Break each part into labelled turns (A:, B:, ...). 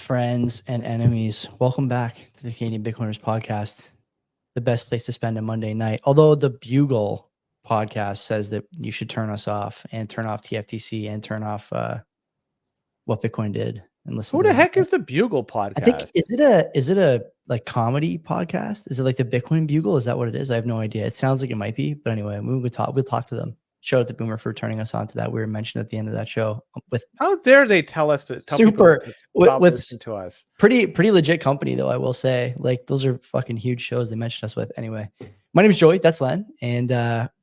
A: friends and enemies, welcome back to the Canadian Bitcoiners podcast, the best place to spend a Monday night. Although the Bugle podcast says that you should turn us off and turn off TFTC and turn off what Bitcoin did and listen.
B: Who
A: to
B: the heck is the Bugle podcast?
A: I think is it a like comedy podcast? Is it like the Bitcoin Bugle? Is that what it is? I have no idea. It sounds like it might be, but anyway, we'll talk to them. Shout out to Boomer for turning us on to that. We were mentioned at the end of that show with
B: how dare they tell us to tell
A: super
B: to
A: with
B: to us.
A: Pretty legit company though, I will say. Like those are fucking huge shows they mentioned us with. Anyway, my name is Joey. That's Len, and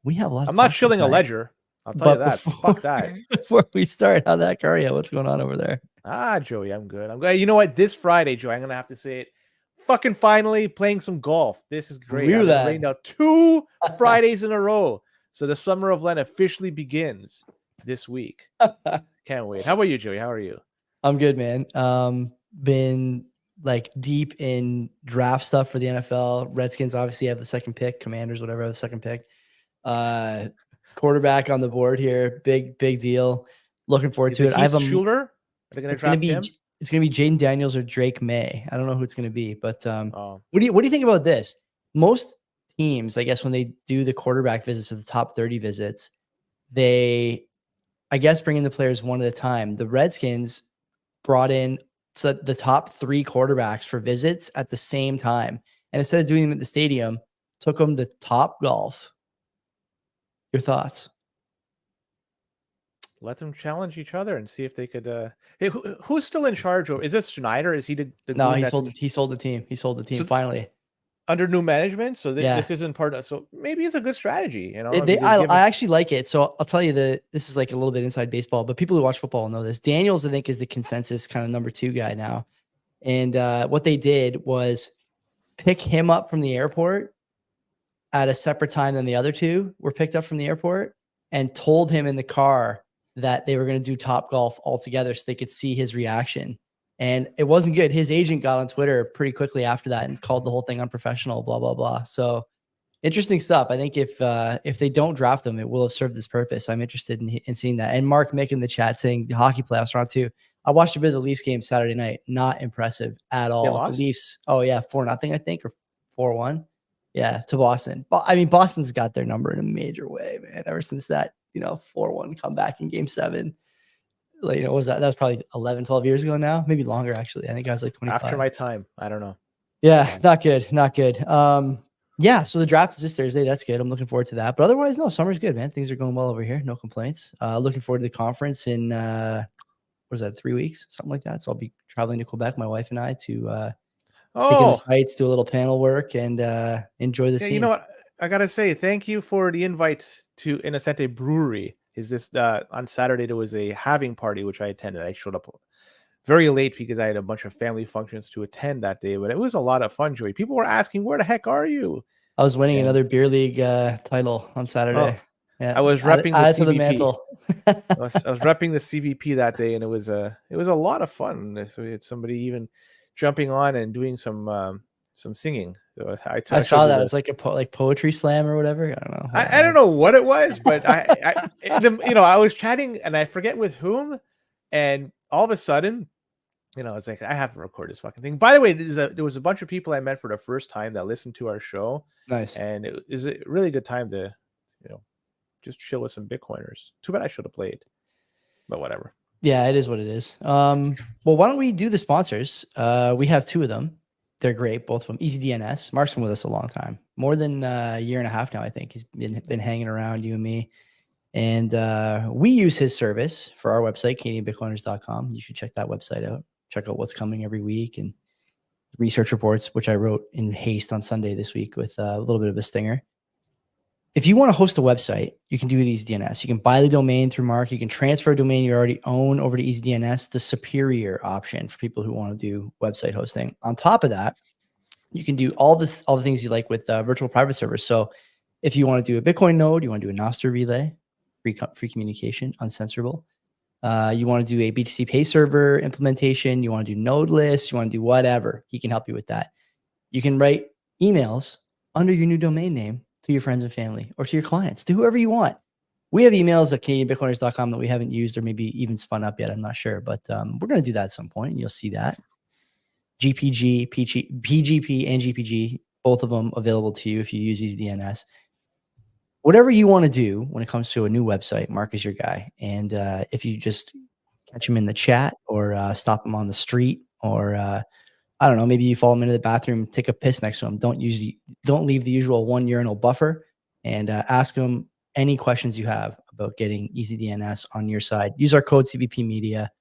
A: we have a lot.
B: I'm not shilling a ledger. I'll tell you that. Fuck that.
A: Before we start, how that car? Yeah, what's going on over there?
B: Joey, I'm good. I'm good. You know what? This Friday, Joey, I'm gonna have to say it. Fucking finally playing some golf. This is great. I've been rained out 2 Fridays in a row. So the summer of Len officially begins this week. Can't wait. How about you, Joey? How are you?
A: I'm good, man. Been like deep in draft stuff for the NFL. Redskins obviously have the second pick. Commanders, whatever, have the second pick. Quarterback on the board here. Big deal. Looking forward to it. I have a
B: Schuler.
A: It's gonna be Jaden Daniels or Drake May. I don't know who it's gonna be, but what do you think about this? Most teams, I guess, when they do the quarterback visits or the top 30 visits, they, I guess, bring in the players one at a time. The Redskins brought in the top 3 quarterbacks for visits at the same time. And instead of doing them at the stadium, took them to Top Golf. Your thoughts?
B: Let them challenge each other and see if they could. Hey, who's still in charge? Or is this Schneider? Is he the
A: no? He sold the team. He sold the team finally
B: under new management. So this isn't part of. So maybe it's a good strategy. You know,
A: I actually like it. So I'll tell you that this is like a little bit inside baseball, but people who watch football know this. Daniels, I think, is the consensus kind of number 2 guy now. And what they did was pick him up from the airport at a separate time than the other 2 were picked up from the airport, and told him in the car that they were going to do Top Golf all together so they could see his reaction. And it wasn't good. His agent got on Twitter pretty quickly after that and called the whole thing unprofessional, blah, blah, blah. So interesting stuff. I think if they don't draft him, it will have served this purpose. I'm interested in seeing that. And Mark Mick in the chat saying the hockey playoffs are on too. I watched a bit of the Leafs game Saturday night. Not impressive at all. The Leafs, 4-0, I think, or 4-1. Yeah, to Boston. But I mean, Boston's got their number in a major way, man. Ever since that, 4-1 comeback in Game 7. Like, what was that? That was probably 11, 12 years ago now. Maybe longer, actually. I think I was like 25.
B: After my time. I don't know.
A: Yeah, not good. Yeah, so the draft is this Thursday. That's good. I'm looking forward to that. But otherwise, no, summer's good, man. Things are going well over here. No complaints. Looking forward to the conference in, 3 weeks? Something like that. So I'll be traveling to Quebec, my wife and I, to take in the sites, do a little panel work, and enjoy the scene.
B: You know what? I got to say, thank you for the invite to Innocente Brewery. Is this on Saturday? There was a halving party, which I attended. I showed up very late because I had a bunch of family functions to attend that day, but it was a lot of fun, Joey. People were asking, where the heck are you?
A: I was winning another beer league title on Saturday. Yeah,
B: I was repping the CBP.
A: To the mantle.
B: I was repping the CBP that day, and it was a lot of fun. So we had somebody even jumping on and doing some singing. So
A: I saw that. It's like a poetry slam or whatever. I don't know.
B: I don't know what it was, but I was chatting and I forget with whom, and all of a sudden, I was like, I have to record this fucking thing. By the way, there was a bunch of people I met for the first time that listened to our show.
A: Nice.
B: And it is a really good time to, just chill with some Bitcoiners. Too bad I should have played, but whatever.
A: Yeah, it is what it is. Well, why don't we do the sponsors? We have 2 of them. They're great, both of them. EasyDNS. Mark's been with us a long time, more than a year and a half now. I think he's been hanging around, you and me, and we use his service for our website, CanadianBitcoiners.com. You should check that website out. Check out what's coming every week and research reports, which I wrote in haste on Sunday this week with a little bit of a stinger. If you want to host a website, you can do it at EasyDNS. You can buy the domain through Mark. You can transfer a domain you already own over to EasyDNS, the superior option for people who want to do website hosting. On top of that, you can do all the things you like with virtual private servers. So if you want to do a Bitcoin node, you want to do a Nostr relay, free communication, uncensorable. You want to do a BTC Pay server implementation. You want to do node lists. You want to do whatever. He can help you with that. You can write emails under your new domain name to your friends and family or to your clients, to whoever you want. We have emails at CanadianBitcoiners.com that we haven't used or maybe even spun up yet. I'm not sure, but we're going to do that at some point, and you'll see that. GPG, PGP, and GPG, both of them available to you if you use EasyDNS. Whatever you want to do when it comes to a new website, Mark is your guy. And if you just catch him in the chat or stop him on the street or I don't know, maybe you follow him into the bathroom, take a piss next to him. Don't leave the usual 1 urinal buffer, and ask him any questions you have about getting EasyDNS on your side. Use our code CBP Media.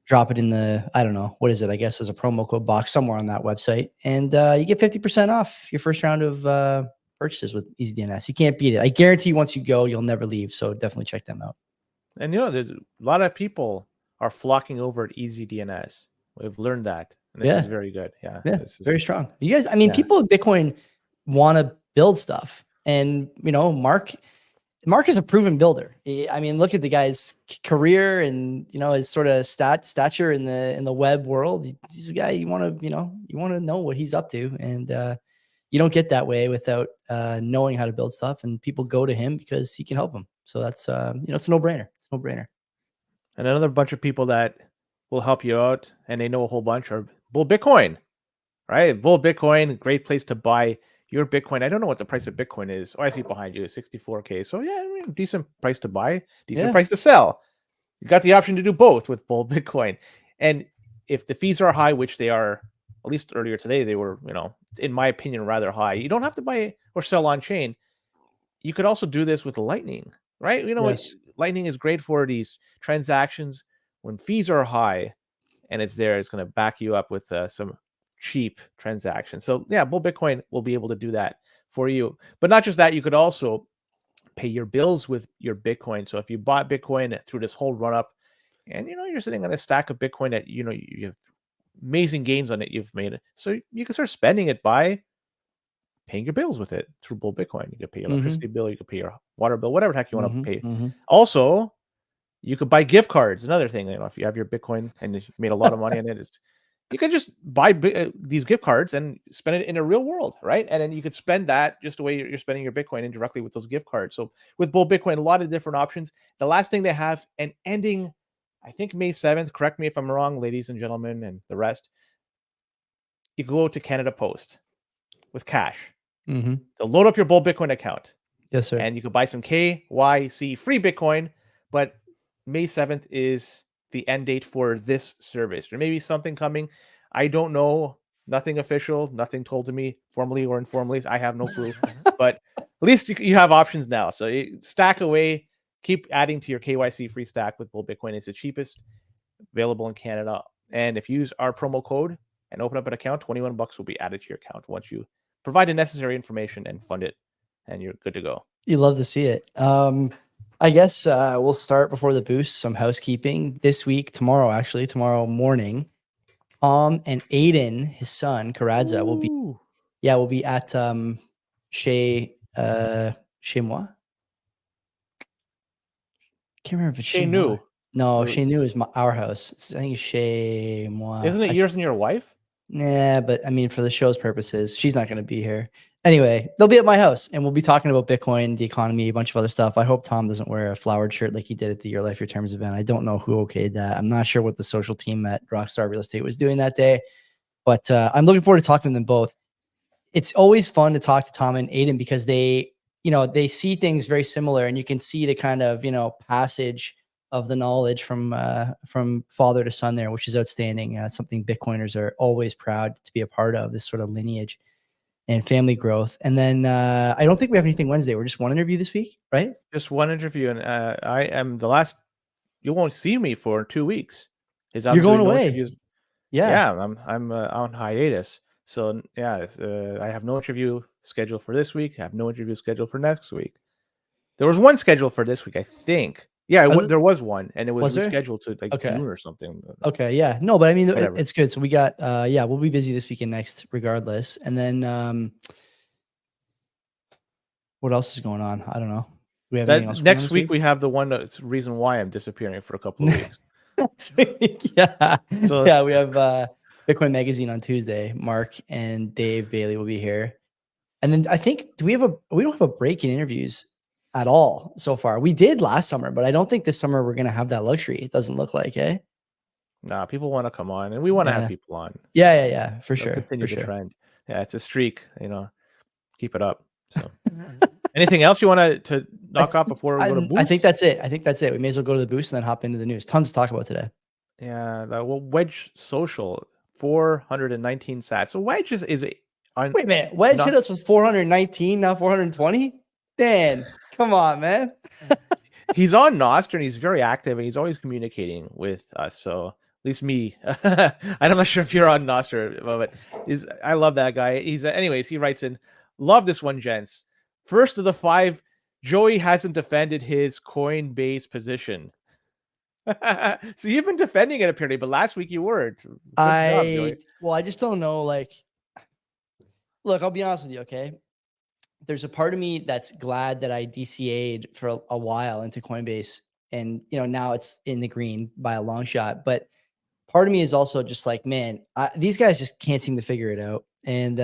A: Drop it in the, I don't know, what is it? I guess there's a promo code box somewhere on that website. And you get 50% off your first round of purchases with EasyDNS. You can't beat it. I guarantee once you go, you'll never leave. So definitely check them out.
B: And, you know, there's a lot of people are flocking over at EasyDNS. We've learned that. And this is very good. Yeah.
A: This is very strong. You guys, I mean, people at Bitcoin want to build stuff. And, you know, Mark is a proven builder. I mean, look at the guy's career and, you know, his sort of stature in the web world. He's a guy you want to know what he's up to. And you don't get that way without knowing how to build stuff. And people go to him because he can help them. So that's, you know, it's a no-brainer. It's a no-brainer.
B: And another bunch of people that will help you out, and they know a whole bunch, are Bull Bitcoin, right? Bull Bitcoin, great place to buy your Bitcoin. I don't know what the price of Bitcoin is. Oh, I see behind you, 64K. So yeah, I mean, decent price to buy, decent price to sell. You got the option to do both with Bull Bitcoin. And if the fees are high, which they are, at least earlier today, they were, you know, in my opinion, rather high. You don't have to buy or sell on chain. You could also do this with Lightning, right? You know, Lightning is great for these transactions when fees are high, and it's going to back you up with some cheap transactions. So yeah, Bull Bitcoin will be able to do that for you. But not just that, you could also pay your bills with your Bitcoin. So if you bought Bitcoin through this whole run up, and you know you're sitting on a stack of Bitcoin that you know you have amazing gains on it, you've made it, so you can start spending it by paying your bills with it through Bull Bitcoin. You could pay your electricity bill, you could pay your water bill, whatever the heck you want to pay. Also, you could buy gift cards. Another thing, you know, if you have your Bitcoin and you made a lot of money on it, you can just buy these gift cards and spend it in a real world, right? And then you could spend that just the way you're spending your Bitcoin indirectly with those gift cards. So with Bull Bitcoin, a lot of different options. The last thing they have, and ending, I think May 7th, correct me if I'm wrong, ladies and gentlemen, and the rest, you go to Canada Post with cash. To load up your Bull Bitcoin account.
A: Yes, sir.
B: And you could buy some KYC free Bitcoin, but May 7th is the end date for this service. There may be something coming. I don't know. Nothing official, nothing told to me formally or informally. I have no clue. But at least you have options now. So you stack away, keep adding to your KYC free stack with Bull Bitcoin. It's the cheapest available in Canada. And if you use our promo code and open up an account, $21 will be added to your account once you provide the necessary information and fund it, and you're good to go.
A: You love to see it. I guess we'll start before the boost, some housekeeping this week, tomorrow morning. Tom and Aiden, his son, Karadza, will be at Chez Moi. Can't remember if it's Chez Nous. No, Chez Nous is our house. I think it's Chez Moi.
B: Isn't it yours and your wife?
A: Nah, but I mean, for the show's purposes, she's not going to be here. Anyway, they'll be at my house, and we'll be talking about Bitcoin, the economy, a bunch of other stuff. I hope Tom doesn't wear a flowered shirt like he did at the Your Life, Your Terms event. I don't know who okayed that. I'm not sure what the social team at Rockstar Real Estate was doing that day, but I'm looking forward to talking to them both. It's always fun to talk to Tom and Aiden because they see things very similar, and you can see the kind of, passage of the knowledge from father to son there, which is outstanding. Something Bitcoiners are always proud to be a part of, this sort of lineage and family growth. And then I don't think we have anything Wednesday. We're just one interview this week, right?
B: Just one interview. And I am the last, you won't see me for 2 weeks.
A: You're going away.
B: Yeah. I'm on hiatus. So yeah, I have no interview scheduled for this week. I have no interview scheduled for next week. There was one scheduled for this week, I think. Yeah, there was one, and it was rescheduled to June or something.
A: Okay, yeah. No, but I mean, it's good. So we got, we'll be busy this weekend next regardless. And then what else is going on? I don't know. We have anything else
B: next week? We have the one that's the reason why I'm disappearing for a couple of weeks.
A: Yeah. So yeah, we have Bitcoin Magazine on Tuesday. Mark and Dave Bailey will be here. And then I think, we don't have a break in interviews at all so far. We did last summer, but I don't think this summer we're going to have that luxury. It doesn't look like, eh?
B: Nah, people want to come on, and we want to have people on.
A: Yeah, for sure.
B: Continue
A: the
B: trend. Yeah, it's a streak. Keep it up. So, anything else you want to knock off before we go to boost?
A: I think that's it. We may as well go to the boost and then hop into the news. Tons to talk about today.
B: Yeah, Wedge Social 419 sats. So Wedge is
A: wait a minute. Wedge hit us with 419, now 420. Dan, come on, man.
B: He's on Nostr and he's very active and he's always communicating with us. So at least me, I'm not sure if you're on Nostr, but I love that guy. Anyways, he writes in, love this one, gents. First of the 5, Joey hasn't defended his Coinbase position. So you've been defending it apparently, but last week you weren't.
A: I just don't know. Like, look, I'll be honest with you. Okay. There's a part of me that's glad that I DCA'd for a while into Coinbase and, now it's in the green by a long shot. But part of me is also just like, man, these guys just can't seem to figure it out. And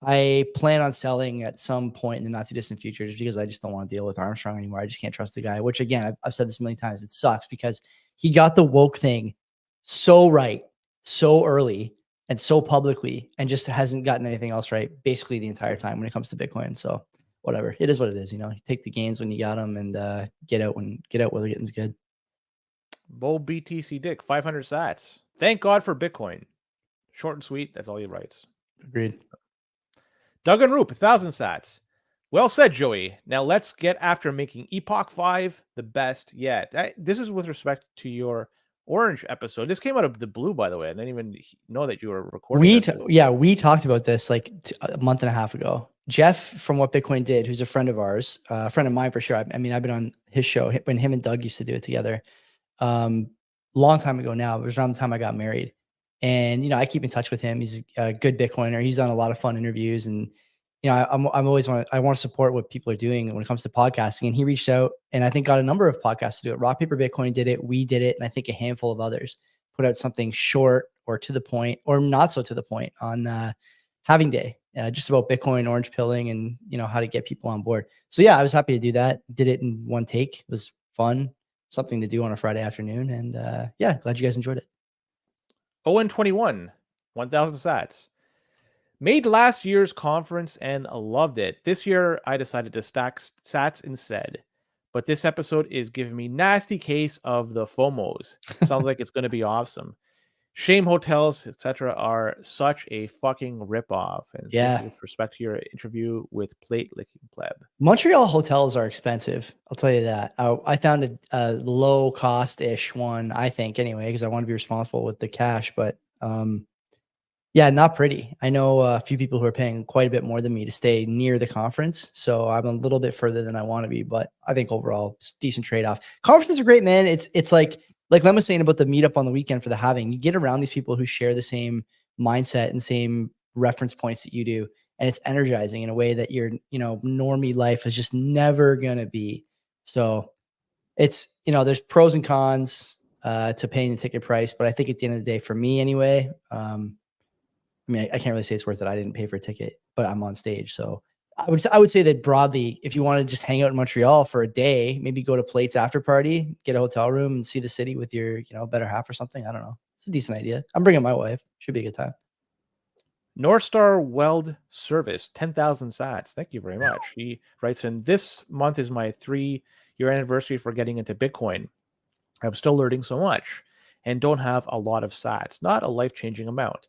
A: I plan on selling at some point in the not too distant future just because I just don't want to deal with Armstrong anymore. I just can't trust the guy, which again, I've said this a million times. It sucks because he got the woke thing so right, so early, and so publicly, and just hasn't gotten anything else right basically the entire time when it comes to Bitcoin. So whatever, it is what it is. You take the gains when you got them and get out while the getting's good.
B: Bo BTC Dick 500 sats. Thank God for Bitcoin. Short and sweet. That's all he writes.
A: Agreed.
B: Duggan Roop 1,000 sats. Well said, Joey. Now let's get after making Epoch 5 the best yet. This is with respect to your Orange episode. This came out of the blue, by the way. I didn't even know that you were recording.
A: We talked about this like a month and a half ago. Jeff from What Bitcoin Did, who's a friend of ours, a friend of mine for sure. I mean, I've been on his show when him and Doug used to do it together. Long time ago now. It was around the time I got married. And, I keep in touch with him. He's a good Bitcoiner. He's done a lot of fun interviews. And, I always want to support what people are doing when it comes to podcasting. And he reached out and I think got a number of podcasts to do it. Rock, Paper, Bitcoin did it. We did it. And I think a handful of others put out something short or to the point or not so to the point on Halving Day, just about Bitcoin, orange pilling, and, how to get people on board. So, yeah, I was happy to do that. Did it in one take. It was fun. Something to do on a Friday afternoon. And, glad you guys enjoyed it.
B: Owen 21, 1,000 sats. Made last year's conference and loved it. This year, I decided to stack sats instead. But this episode is giving me nasty case of the FOMOs. Sounds like it's going to be awesome. Shame hotels, etc. are such a fucking ripoff. And this is with respect to your interview with Plate Licking Pleb. Montreal
A: hotels are expensive. I'll tell you that. I found a low cost-ish one, I think, anyway, because I want to be responsible with the cash. But not pretty. I know a few people who are paying quite a bit more than me to stay near the conference. So I'm a little bit further than I want to be, but I think overall it's a decent trade-off. Conferences are great, man. It's like Lem was saying about the meetup on the weekend for the Halving. You get around these people who share the same mindset and same reference points that you do. And it's energizing in a way that your, normie life is just never going to be. So it's, there's pros and cons to paying the ticket price. But I think at the end of the day, for me anyway, I can't really say it's worth it. I didn't pay for a ticket, but I'm on stage. So I would say that broadly, if you want to just hang out in Montreal for a day, maybe go to Plate's after party, get a hotel room and see the city with your, better half or something. I don't know. It's a decent idea. I'm bringing my wife. Should be a good time.
B: North Star Weld Service, 10,000 sats. Thank you very much. He writes in, this month is my 3-year anniversary for getting into Bitcoin. I'm still learning so much and don't have a lot of sats, not a life-changing amount.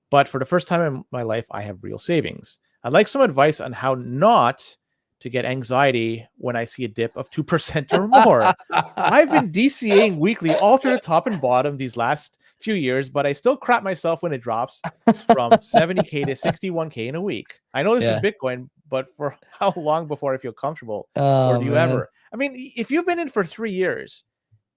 B: But for the first time in my life, I have real savings. I'd like some advice on how not to get anxiety when I see a dip of 2% or more. I've been DCAing weekly all through the top and bottom these last few years, but I still crap myself when it drops from 70K to 61K in a week. I know this is Bitcoin, but for how long before I feel comfortable? Or do you ever? I mean, if you've been in for 3 years,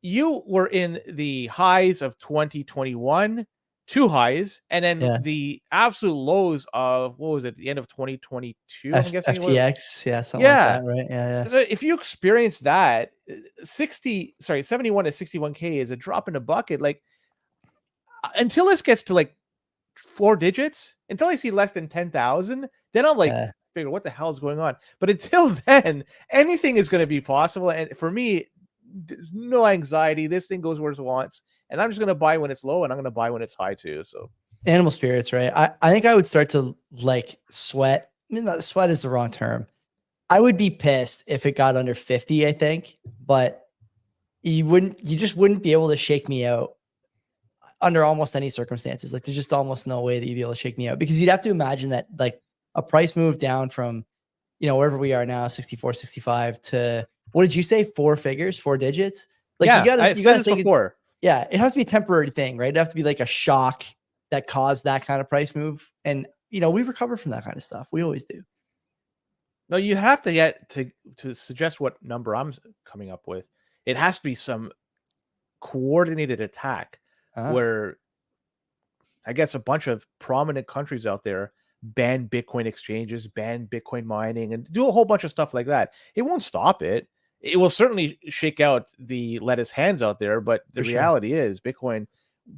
B: you were in the highs of 2021, 2 highs, and then the absolute lows of, what was it, the end of 2022? I'm guessing
A: FTX, something like that, right? Yeah.
B: So if you experience that, 71 to 61K is a drop in the bucket. Like, until this gets to like 4 digits, until I see less than 10,000, then I'm like, figure what the hell is going on. But until then, anything is going to be possible. And for me, there's no anxiety. This thing goes where it wants, and I'm just gonna buy when it's low, and I'm gonna buy when it's high too. So
A: animal spirits, right? I think I would start to like sweat. I mean, not, sweat is the wrong term. I would be pissed if it got under 50, I think, but you just wouldn't be able to shake me out under almost any circumstances. Like there's just almost no way that you'd be able to shake me out, because you'd have to imagine that like a price move down from, wherever we are now, 64, 65 to, what did you say? 4 figures, 4 digits. Like
B: yeah,
A: you gotta
B: think before.
A: Yeah, it has to be a temporary thing, right? It has to be like a shock that caused that kind of price move. And, we recover from that kind of stuff. We always do.
B: No, you have to get to suggest what number I'm coming up with. It has to be some coordinated attack where I guess a bunch of prominent countries out there ban Bitcoin exchanges, ban Bitcoin mining, and do a whole bunch of stuff like that. It won't stop it. It will certainly shake out the lettuce hands out there, but the reality is Bitcoin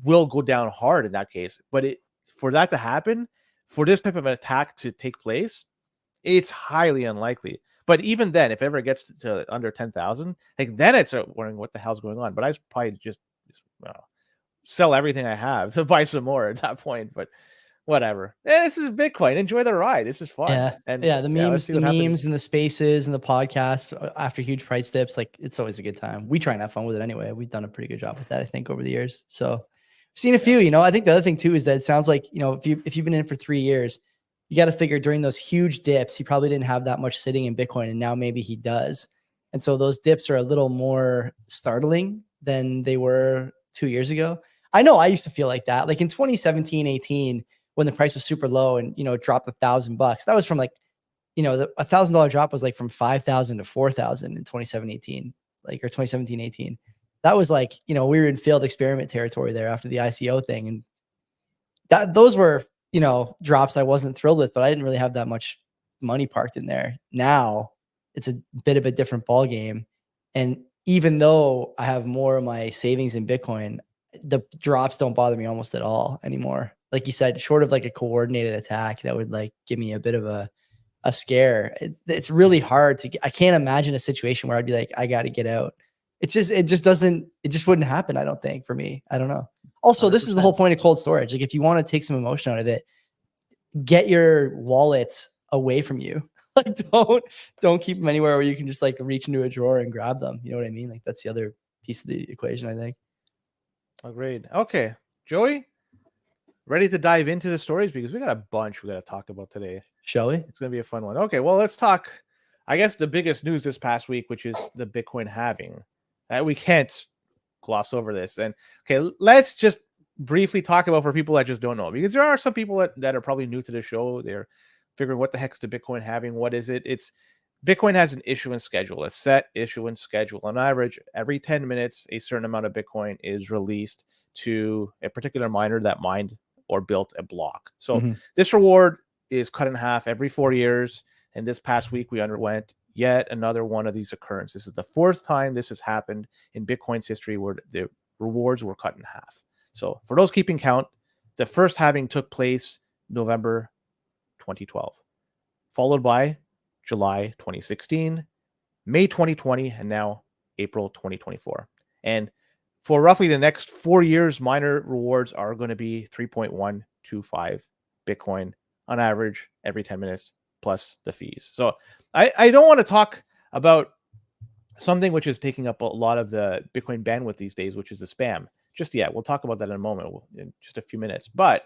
B: will go down hard in that case. But for that to happen, for this type of an attack to take place, it's highly unlikely. But even then, if ever it gets to under 10,000, like then it's wondering what the hell's going on. But I probably just sell everything I have to buy some more at that point. But whatever. This is Bitcoin. Enjoy the ride. This is fun.
A: Yeah. And the memes, and the spaces and the podcasts after huge price dips, like it's always a good time. We try and have fun with it anyway. We've done a pretty good job with that, I think, over the years. So I've seen a few. I think the other thing too is that it sounds like, if you've been in for 3 years, you got to figure during those huge dips, he probably didn't have that much sitting in Bitcoin, and now maybe he does. And so those dips are a little more startling than they were 2 years ago. I know I used to feel like that. Like in 2017, 18, when the price was super low and, it dropped $1,000, that was from like, the $1,000 drop was like from 5,000 to 4,000 in 2017, 18, like, or 2017, 18. That was like, we were in failed experiment territory there after the ICO thing. And those were, drops I wasn't thrilled with, but I didn't really have that much money parked in there. Now it's a bit of a different ball game. And even though I have more of my savings in Bitcoin, the drops don't bother me almost at all anymore. Like you said, short of like a coordinated attack that would like give me a bit of a scare. It's really hard I can't imagine a situation where I'd be like, I got to get out. It just wouldn't happen. I don't think, for me. I don't know. Also, 100%. This is the whole point of cold storage. Like if you want to take some emotion out of it, get your wallets away from you. Like don't keep them anywhere where you can just like reach into a drawer and grab them. You know what I mean? Like that's the other piece of the equation, I think.
B: Agreed. Okay, Joey, ready to dive into the stories, because we got a bunch we got to talk about today.
A: Shall we?
B: It's going to be a fun one. Okay, well, let's talk, I guess, the biggest news this past week, which is the Bitcoin halving. We can't gloss over this. And okay, let's just briefly talk about, for people that just don't know, because there are some people that are probably new to the show. They're figuring, what the heck's the Bitcoin halving? What is it? It's Bitcoin has an issuance schedule, a set issuance schedule. On average, every 10 minutes, a certain amount of Bitcoin is released to a particular miner that mined or built a block. So this reward is cut in half every 4 years. And this past week, we underwent yet another one of these occurrences. This is the 4th time this has happened in Bitcoin's history where the rewards were cut in half. So for those keeping count, the first halving took place November 2012, followed by July 2016, May 2020, and now April 2024. And for roughly the next 4 years, miner rewards are going to be 3.125 Bitcoin on average every 10 minutes, plus the fees. So I don't want to talk about something which is taking up a lot of the Bitcoin bandwidth these days, which is the spam. Just yet. We'll talk about that in a moment, in just a few minutes. But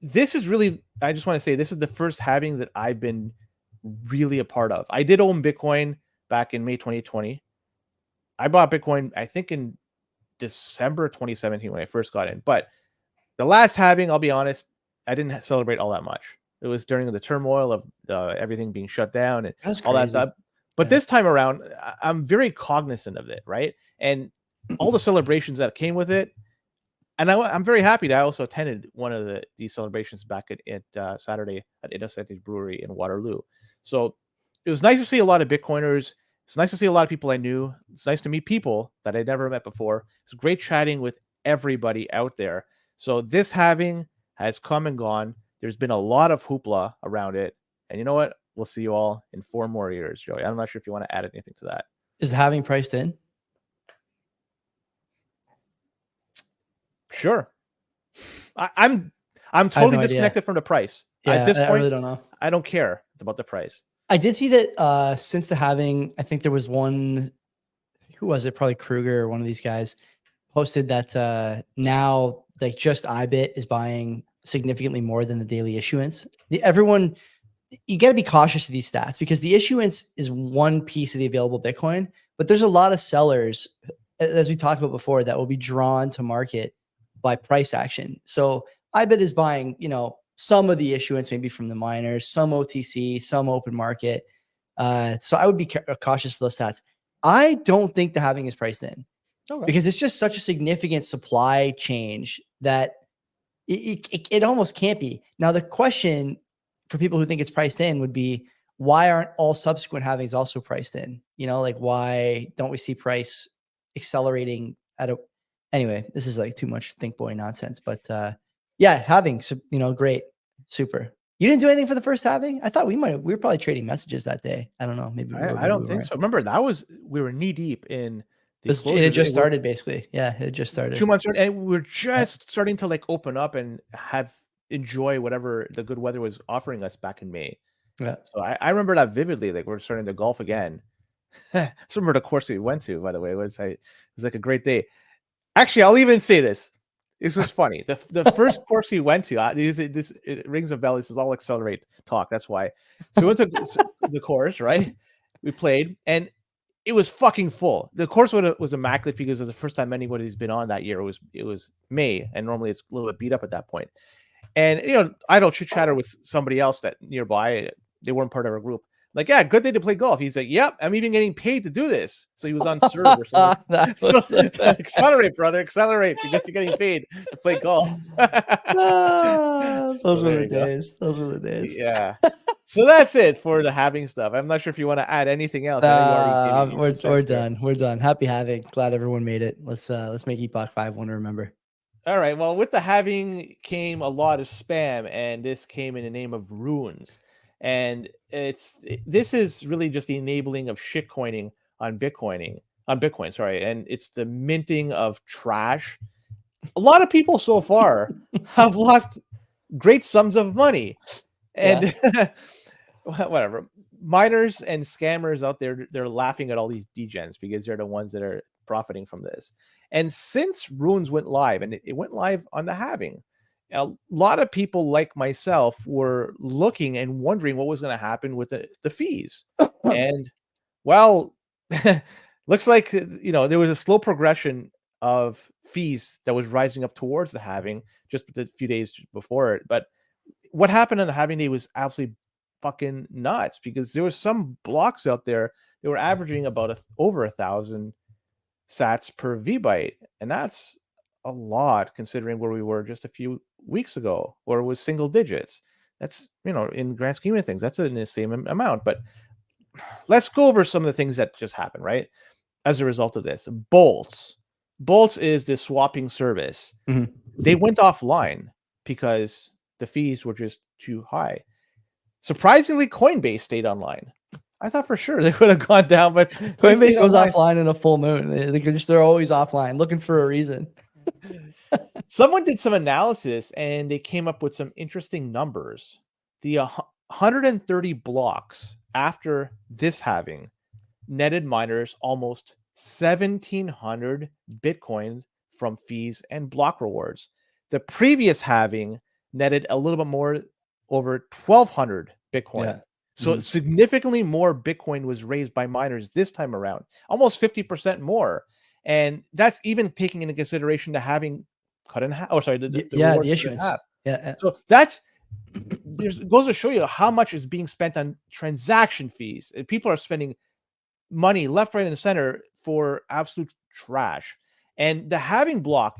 B: this is really, I just want to say, this is the first halving that I've been really a part of. I did own Bitcoin back in May 2020. I bought Bitcoin, I think, in December 2017 when I first got in. But the last halving, I'll be honest, I didn't celebrate all that much. It was during the turmoil of everything being shut down and all that stuff. But this time around, I'm very cognizant of it, right? And all the celebrations that came with it. And I'm very happy that I also attended one of these celebrations back at Saturday at Innocente Brewery in Waterloo. So it was nice to see a lot of Bitcoiners. It's nice to see a lot of people I knew. It's nice to meet people that I'd never met before. It's great chatting with everybody out there. So this halving has come and gone. There's been a lot of hoopla around it. And you know what? We'll see you all in 4 more years, Joey. I'm not sure if you want to add anything to that.
A: Is the halving priced in?
B: Sure. I'm totally disconnected from the price.
A: Yeah,
B: at this point,
A: I really don't know.
B: I don't care about the price.
A: I did see that since the halving, I think there was one, who was it? Probably Kruger or one of these guys posted that now like just IBIT is buying significantly more than the daily issuance. Everyone, you got to be cautious of these stats because the issuance is one piece of the available Bitcoin, but there's a lot of sellers, as we talked about before, that will be drawn to market by price action. So IBIT is buying, some of the issuance, maybe from the miners, some OTC, some open market. So I would be cautious of those stats. I don't think the halving is priced in because it's just such a significant supply change that it almost can't be. Now, the question for people who think it's priced in would be, why aren't all subsequent halvings also priced in? Like why don't we see price accelerating anyway, this is like too much think boy nonsense, but yeah, halving, great. Super. You didn't do anything for the first halving? I thought we were probably trading messages that day. I don't know. Maybe
B: I don't think so. Remember, we were knee deep in
A: it had just started basically. Yeah, it just started
B: 2 months, and we're just starting to like open up and enjoy whatever the good weather was offering us back in May.
A: Yeah.
B: So I remember that vividly. Like we're starting to golf again. So remember the course we went to, by the way, it was like a great day. Actually, I'll even say this. This was funny. The first course we went to, it rings a bell. This is all accelerate talk. That's why. So we went to the course, right? We played, and it was fucking full. The course was immaculate because it was the first time anybody's been on that year. It was May, and normally it's a little bit beat up at that point. And idle chit chatter with somebody else that nearby. They weren't part of our group. Like, yeah, good day to play golf. He's like, yep, I'm even getting paid to do this. So he was on serve or something. Accelerate, brother, accelerate, because you're getting paid to play golf.
A: Those were the days. Those were the days.
B: Yeah. So that's it for the halving stuff. I'm not sure if you want to add anything else.
A: We're done. We're done. Happy halving. Glad everyone made it. Let's make Epoch 5 one to remember.
B: All right. Well, with the halving came a lot of spam, and this came in the name of runes. And this is really just the enabling of shitcoining on Bitcoin, sorry. And it's the minting of trash. A lot of people so far have lost great sums of money. And whatever. Miners and scammers out there, they're laughing at all these degens because they're the ones that are profiting from this. And since runes went live, and it went live on the halving, a lot of people like myself were looking and wondering what was going to happen with the fees. And well, looks like there was a slow progression of fees that was rising up towards the halving just a few days before it. But what happened on the halving day was absolutely fucking nuts, because there was some blocks out there that were averaging about over 1,000 sats per VByte, and that's a lot considering where we were just a few weeks ago, or it was single digits. That's, in grand scheme of things, that's in the same amount. But let's go over some of the things that just happened, right? As a result of this, Bolts is the swapping service.
A: Mm-hmm.
B: They went offline because the fees were just too high. Surprisingly, Coinbase stayed online. I thought for sure they would have gone down, but
A: Coinbase goes offline in a full moon. They're always offline, looking for a reason.
B: Someone did some analysis and they came up with some interesting numbers. The 130 blocks after this halving netted miners almost 1,700 Bitcoin from fees and block rewards. The previous halving netted a little bit more, over 1,200 Bitcoin. Yeah. So significantly more Bitcoin was raised by miners this time around, almost 50% more. And that's even taking into consideration the halving cut in half. Oh, sorry, the
A: issuance.
B: Yeah. So that's goes to show you how much is being spent on transaction fees. People are spending money left, right, and center for absolute trash. And the halving block,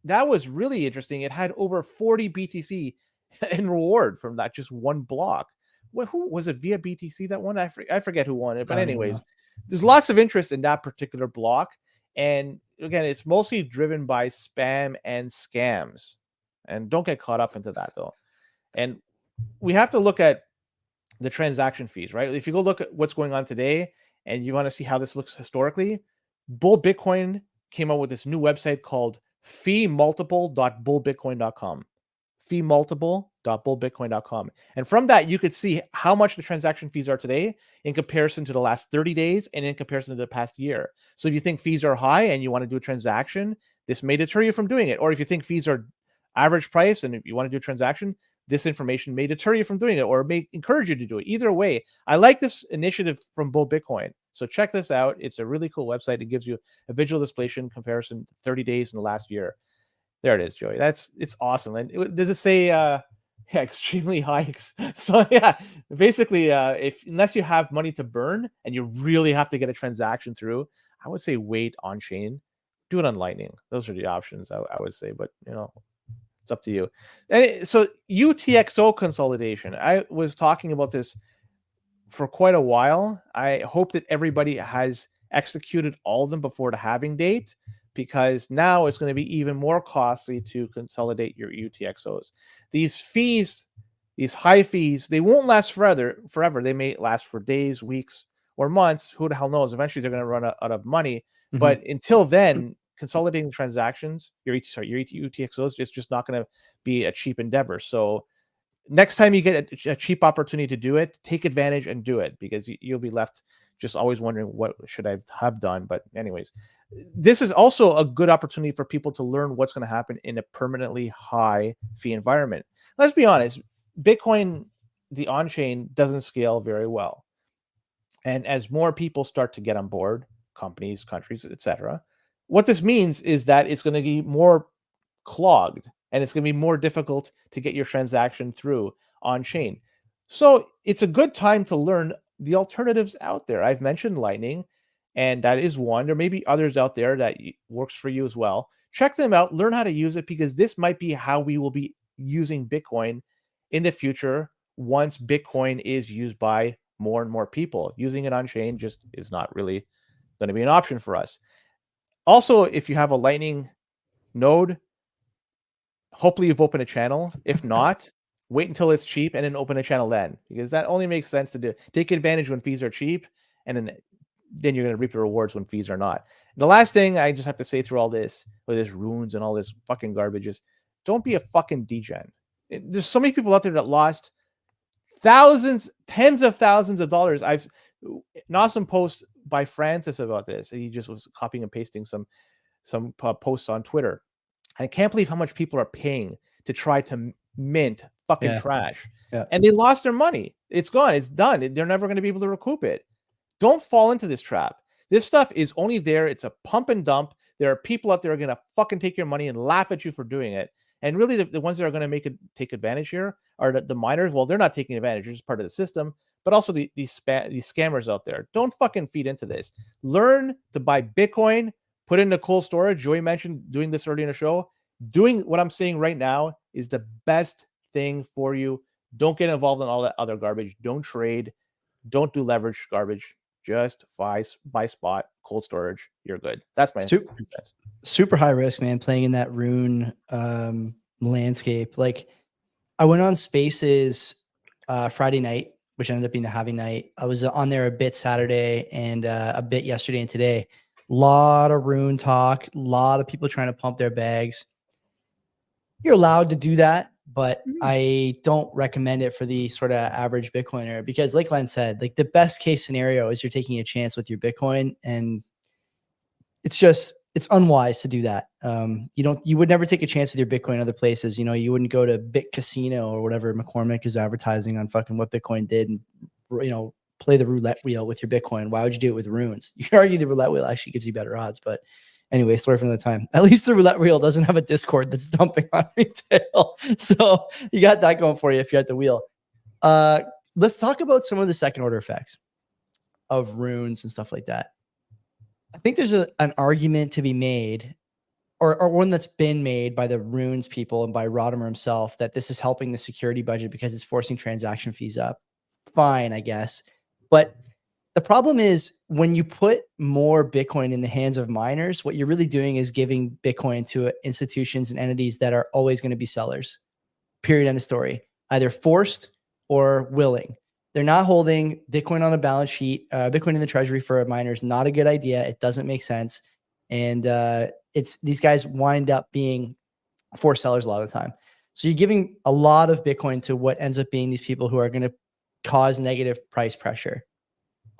B: that was really interesting. It had over 40 BTC in reward from that just one block. Who was it, via BTC that won? I forget who won it, but anyways, there's lots of interest in that particular block. And again, it's mostly driven by spam and scams. And don't get caught up into that though. And we have to look at the transaction fees, right? If you go look at what's going on today and you want to see how this looks historically, Bull Bitcoin came out with this new website called feemultiple.bullbitcoin.com. feemultiple.bullbitcoin.com. And from that, you could see how much the transaction fees are today in comparison to the last 30 days and in comparison to the past year. So if you think fees are high and you want to do a transaction, this may deter you from doing it. Or if you think fees are average price and if you want to do a transaction, this information may deter you from doing it or may encourage you to do it. Either way, I like this initiative from Bull Bitcoin. So check this out. It's a really cool website. It gives you a visual display comparison 30 days in the last year. There it is, Joey. It's awesome. And does it say yeah, extremely high? So yeah, basically, unless you have money to burn and you really have to get a transaction through, I would say wait on chain, do it on Lightning. Those are the options I would say, but it's up to you. And so UTXO consolidation. I was talking about this for quite a while. I hope that everybody has executed all of them before the halving date, because now it's going to be even more costly to consolidate your UTXOs. These fees, these high fees, they won't last forever. They may last for days, weeks, or months. Who the hell knows? Eventually, they're going to run out of money. Mm-hmm. But until then, consolidating transactions, your UTXOs, is just not going to be a cheap endeavor. So next time you get a cheap opportunity to do it, take advantage and do it, because you'll be left just always wondering what should I have done. But anyways, this is also a good opportunity for people to learn what's going to happen in a permanently high fee environment. Let's be honest, Bitcoin, the on-chain, doesn't scale very well. And as more people start to get on board, companies, countries, etc., what this means is that it's going to be more clogged and it's going to be more difficult to get your transaction through on-chain. So it's a good time to learn the alternatives out there. I've mentioned Lightning, and that is one. There may be others out there that works for you as well. Check them out, learn how to use it, because this might be how we will be using Bitcoin in the future once Bitcoin is used by more and more people. Using it on-chain just is not really going to be an option for us. Also, if you have a Lightning node, hopefully you've opened a channel. If not, wait until it's cheap and then open a channel then, because that only makes sense to do. Take advantage when fees are cheap, and then you're going to reap the rewards when fees are not. And the last thing I just have to say through all this, with this runes and all this fucking garbage, is don't be a fucking degen. There's so many people out there that lost thousands, tens of thousands of dollars. I've an awesome post by Francis about this. He just was copying and pasting some posts on Twitter. I can't believe how much people are paying to try to mint fucking trash. Yeah. And they lost their money. It's gone. It's done. They're never going to be able to recoup it. Don't fall into this trap. This stuff is only there. It's a pump and dump. There are people out there who are going to fucking take your money and laugh at you for doing it. And really, the ones that are going to take advantage here are the miners. Well, they're not taking advantage. They're just part of the system. But also these scammers out there. Don't fucking feed into this. Learn to buy Bitcoin, put it into cold storage. Joey mentioned doing this earlier in the show. Doing what I'm saying right now is the best thing for you. Don't get involved in all that other garbage. Don't trade. Don't do leverage garbage. Just buy spot, cold storage. You're good. That's my
A: super high risk, man, playing in that rune landscape. Like, I went on Spaces Friday night, which ended up being the halving night. I was on there a bit Saturday and a bit yesterday and today. Lot of rune talk, a lot of people trying to pump their bags. You're allowed to do that, but I don't recommend it for the sort of average Bitcoiner, because like Len said, like, the best case scenario is you're taking a chance with your Bitcoin, and it's unwise to do that. You would never take a chance with your Bitcoin other places. You wouldn't go to Bit Casino or whatever McCormick is advertising on fucking what Bitcoin did and, play the roulette wheel with your Bitcoin. Why would you do it with runes? You can argue the roulette wheel actually gives you better odds, but anyway, story for another time. At least the roulette wheel doesn't have a Discord that's dumping on retail. So you got that going for you if you're at the wheel. Let's talk about some of the second order effects of runes and stuff like that. I think there's an argument to be made, or one that's been made by the runes people and by Rodimer himself, that this is helping the security budget because it's forcing transaction fees up. Fine, I guess. But the problem is, when you put more Bitcoin in the hands of miners, what you're really doing is giving Bitcoin to institutions and entities that are always going to be sellers. Period. End of story. Either forced or willing. They're not holding Bitcoin on a balance sheet. Bitcoin in the treasury for a miner is not a good idea. It doesn't make sense. And it's these guys wind up being forced sellers a lot of the time. So you're giving a lot of Bitcoin to what ends up being these people who are going to cause negative price pressure.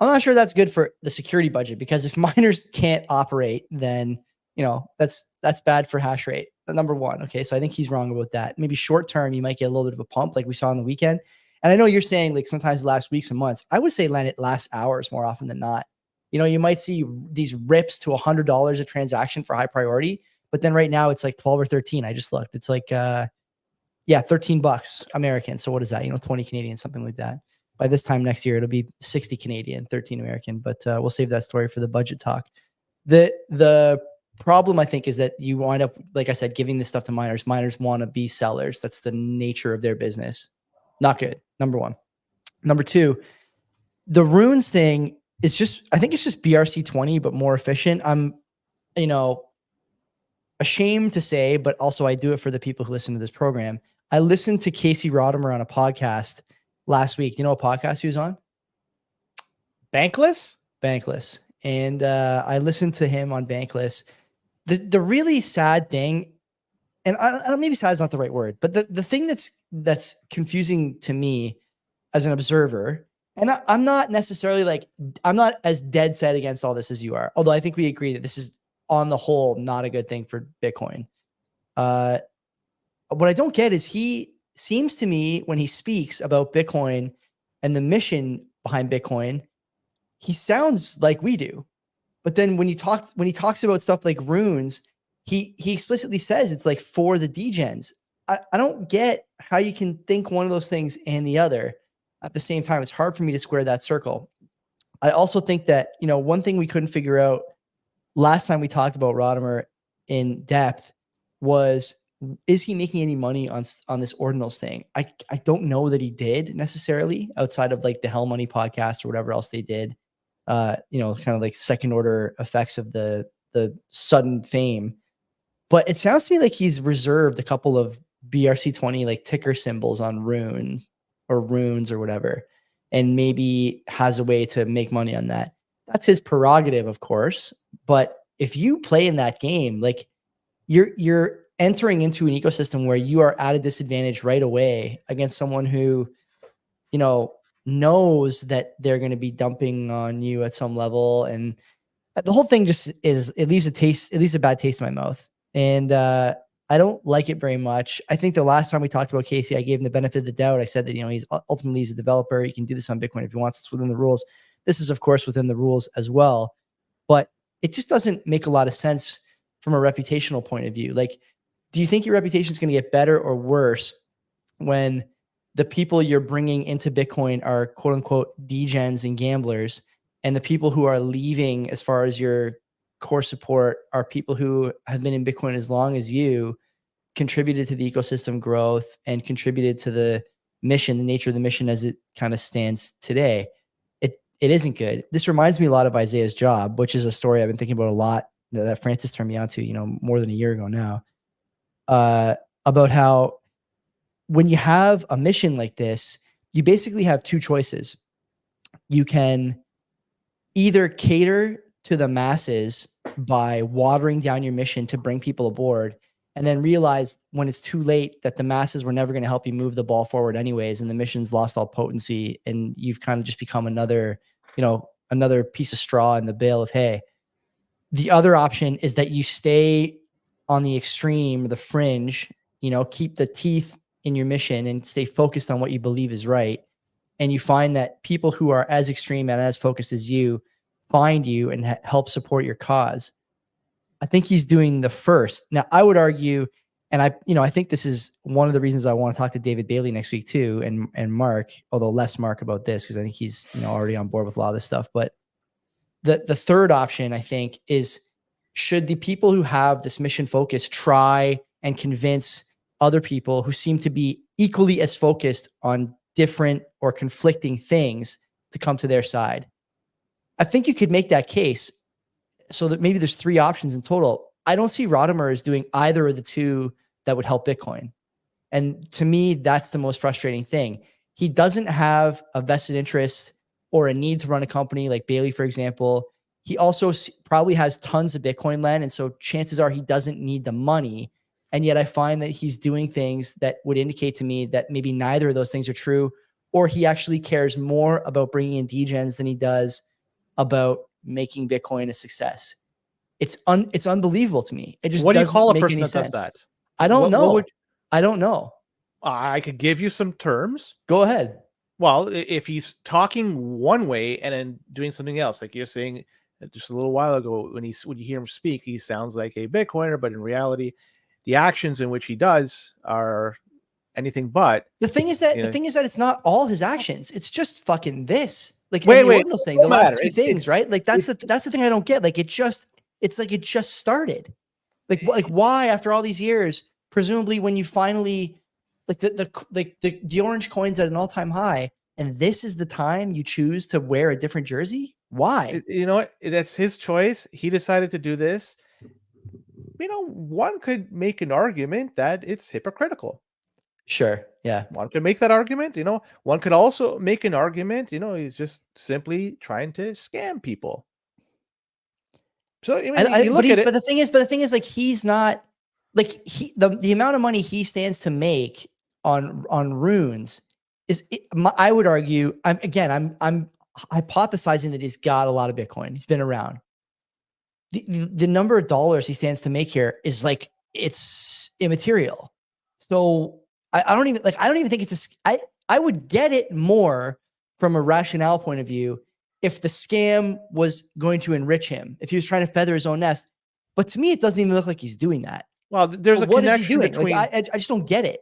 A: I'm not sure that's good for the security budget, because if miners can't operate, then that's bad for hash rate. Number one. Okay, so I think he's wrong about that. Maybe short term, you might get a little bit of a pump like we saw on the weekend. And I know you're saying like sometimes last weeks and months. I would say it lasts hours more often than not. You might see these rips to $100 a transaction for high priority, but then right now it's like 12 or 13. I just looked. It's like $13 American. So what is that? 20 Canadian, something like that. By this time next year, it'll be 60 Canadian, 13 American. But we'll save that story for the budget talk. The problem, I think, is that you wind up, like I said, giving this stuff to miners. Miners want to be sellers. That's the nature of their business. Not good. Number one. Number two, the runes thing is just, I think it's just BRC20, but more efficient. I'm, ashamed to say, but also I do it for the people who listen to this program. I listened to Casey Rodimer on a podcast last week. Do you know what podcast he was on?
B: Bankless?
A: Bankless. And I listened to him on Bankless. The really sad thing, and I don't, maybe sad is not the right word, but the thing that's confusing to me as an observer, and I'm not necessarily I'm not as dead set against all this as you are, although I think we agree that this is on the whole not a good thing for Bitcoin. What I don't get is he seems to me, when he speaks about Bitcoin and the mission behind Bitcoin, he sounds like we do. But then when he talks about stuff like runes, he explicitly says it's like for the degens. I don't get how you can think one of those things and the other at the same time. It's hard for me to square that circle. I also think that, one thing we couldn't figure out last time we talked about Rodimer in depth was, is he making any money on this ordinals thing? I don't know that he did necessarily, outside of like the Hell Money podcast or whatever else they did. Kind of like second order effects of the sudden fame. But it sounds to me like he's reserved a couple of BRC20 like ticker symbols on runes or whatever, and maybe has a way to make money on that. That's his prerogative, of course. But if you play in that game, like you're entering into an ecosystem where you are at a disadvantage right away against someone who, knows that they're going to be dumping on you at some level. And the whole thing just it leaves a bad taste in my mouth. And I don't like it very much. I think the last time we talked about Casey, I gave him the benefit of the doubt. I said that, he's ultimately a developer. He can do this on Bitcoin if he wants. It's within the rules. This is, of course, within the rules as well. But it just doesn't make a lot of sense from a reputational point of view. Like, do you think your reputation is going to get better or worse when the people you're bringing into Bitcoin are quote unquote degens and gamblers, and the people who are leaving as far as your core support are people who have been in Bitcoin as long as you, contributed to the ecosystem growth and contributed to the mission, the nature of the mission as it kind of stands today? It isn't good. This reminds me a lot of Isaiah's job, which is a story I've been thinking about a lot that Francis turned me on to, more than a year ago now, about how when you have a mission like this, you basically have two choices. You can either cater to the masses by watering down your mission to bring people aboard, and then realize when it's too late that the masses were never going to help you move the ball forward anyways, and the mission's lost all potency, and you've kind of just become another piece of straw in the bale of hay. The other option is that you stay on the extreme, the fringe, keep the teeth in your mission and stay focused on what you believe is right. And you find that people who are as extreme and as focused as you find you and help support your cause. I think he's doing the first. Now, I would argue, and I think this is one of the reasons I want to talk to David Bailey next week too, and Mark, although less Mark about this, because I think he's already on board with a lot of this stuff. But the third option, I think, is, should the people who have this mission focus try and convince other people who seem to be equally as focused on different or conflicting things to come to their side? I think you could make that case, so that maybe there's three options in total. I don't see Rodimer as doing either of the two that would help Bitcoin. And to me, that's the most frustrating thing. He doesn't have a vested interest or a need to run a company like Bailey, for example. He also probably has tons of Bitcoin land. And so chances are he doesn't need the money. And yet I find that he's doing things that would indicate to me that maybe neither of those things are true, or he actually cares more about bringing in degens than he does about making Bitcoin a success. It's unbelievable to me. It just
B: what do you
A: doesn't
B: call a
A: make
B: person
A: any
B: that
A: sense.
B: does that?
A: I don't know. I don't know.
B: I could give you some terms.
A: Go ahead.
B: Well, if he's talking one way and then doing something else, like you're saying just a little while ago, when you hear him speak, he sounds like a Bitcoiner, but in reality, the actions in which he does are anything but.
A: The thing is that it's not all his actions. It's just fucking this. Like
B: wait,
A: thing, the last two things, right? Like that's the thing I don't get. Like it's like it just started. Like why after all these years? Presumably when you finally like the orange coin's at an all-time high, and this is the time you choose to wear a different jersey. Why?
B: You know what? That's his choice. He decided to do this. You know, one could make an argument that it's hypocritical.
A: Sure. Yeah.
B: One could make that argument. You know, one could also make an argument. You know, he's just simply trying to scam people. So I mean, you look at it.
A: But the thing is, like he's not like the amount of money he stands to make on runes is. I would argue. I'm hypothesizing that he's got a lot of Bitcoin. He's been around. The number of dollars he stands to make here is like it's immaterial. So I don't even think it's I would get it more from a rationale point of view if the scam was going to enrich him, if he was trying to feather his own nest. But to me, it doesn't even look like he's doing that.
B: Well, there's a
A: what
B: connection
A: is he doing?
B: between.
A: Like, I just don't get it.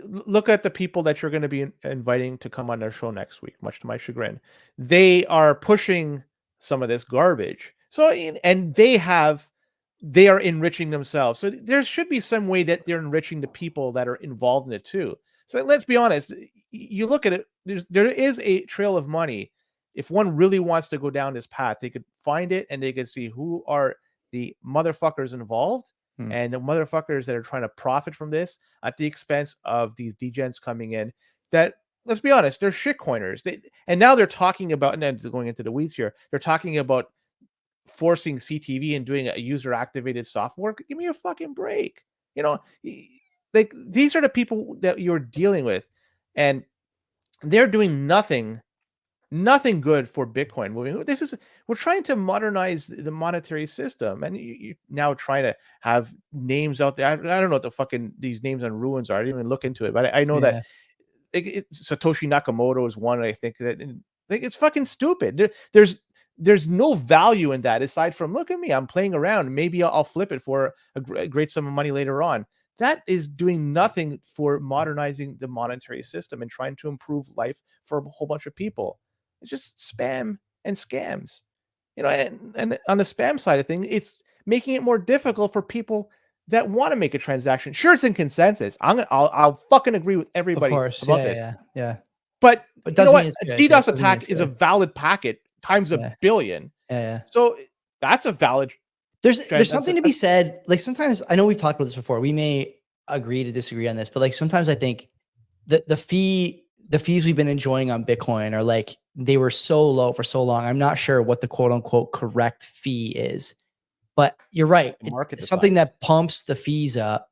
B: Look at the people that you're going to be inviting to come on their show next week, much to my chagrin. They are pushing some of this garbage. So, and they are enriching themselves. So there should be some way that they're enriching the people that are involved in it too. So let's be honest. You look at it, there is a trail of money. If one really wants to go down this path, they could find it and they could see who are the motherfuckers involved and the motherfuckers that are trying to profit from this at the expense of these degens coming in. That, let's be honest, they're shitcoiners. And now they're talking about, and then going into the weeds here, they're talking about forcing CTV and doing a user activated software. Give me a fucking break. You know, like these are the people that you're dealing with, and they're doing nothing good for Bitcoin moving. We're trying to modernize the monetary system, and you now trying to have names out there. I don't know what the fucking these names on ruins are. I didn't even look into it, but I know that Satoshi Nakamoto is one. I think that it's fucking stupid. There's no value in that aside from, look at me, I'm playing around. Maybe I'll flip it for a great sum of money later on. That is doing nothing for modernizing the monetary system and trying to improve life for a whole bunch of people. It's just spam and scams, you know. And on the spam side of things, it's making it more difficult for people that want to make a transaction. Sure, it's in consensus. I'll fucking agree with everybody about this. Yeah. But you know what? A DDoS attack is a valid packet times a billion.
A: Yeah.
B: So that's a valid.
A: There's something to be said. Like sometimes, I know we've talked about this before. We may agree to disagree on this, but like sometimes I think the fees we've been enjoying on Bitcoin are like, they were so low for so long. I'm not sure what the quote unquote correct fee is, but you're right. It's something that pumps the fees up.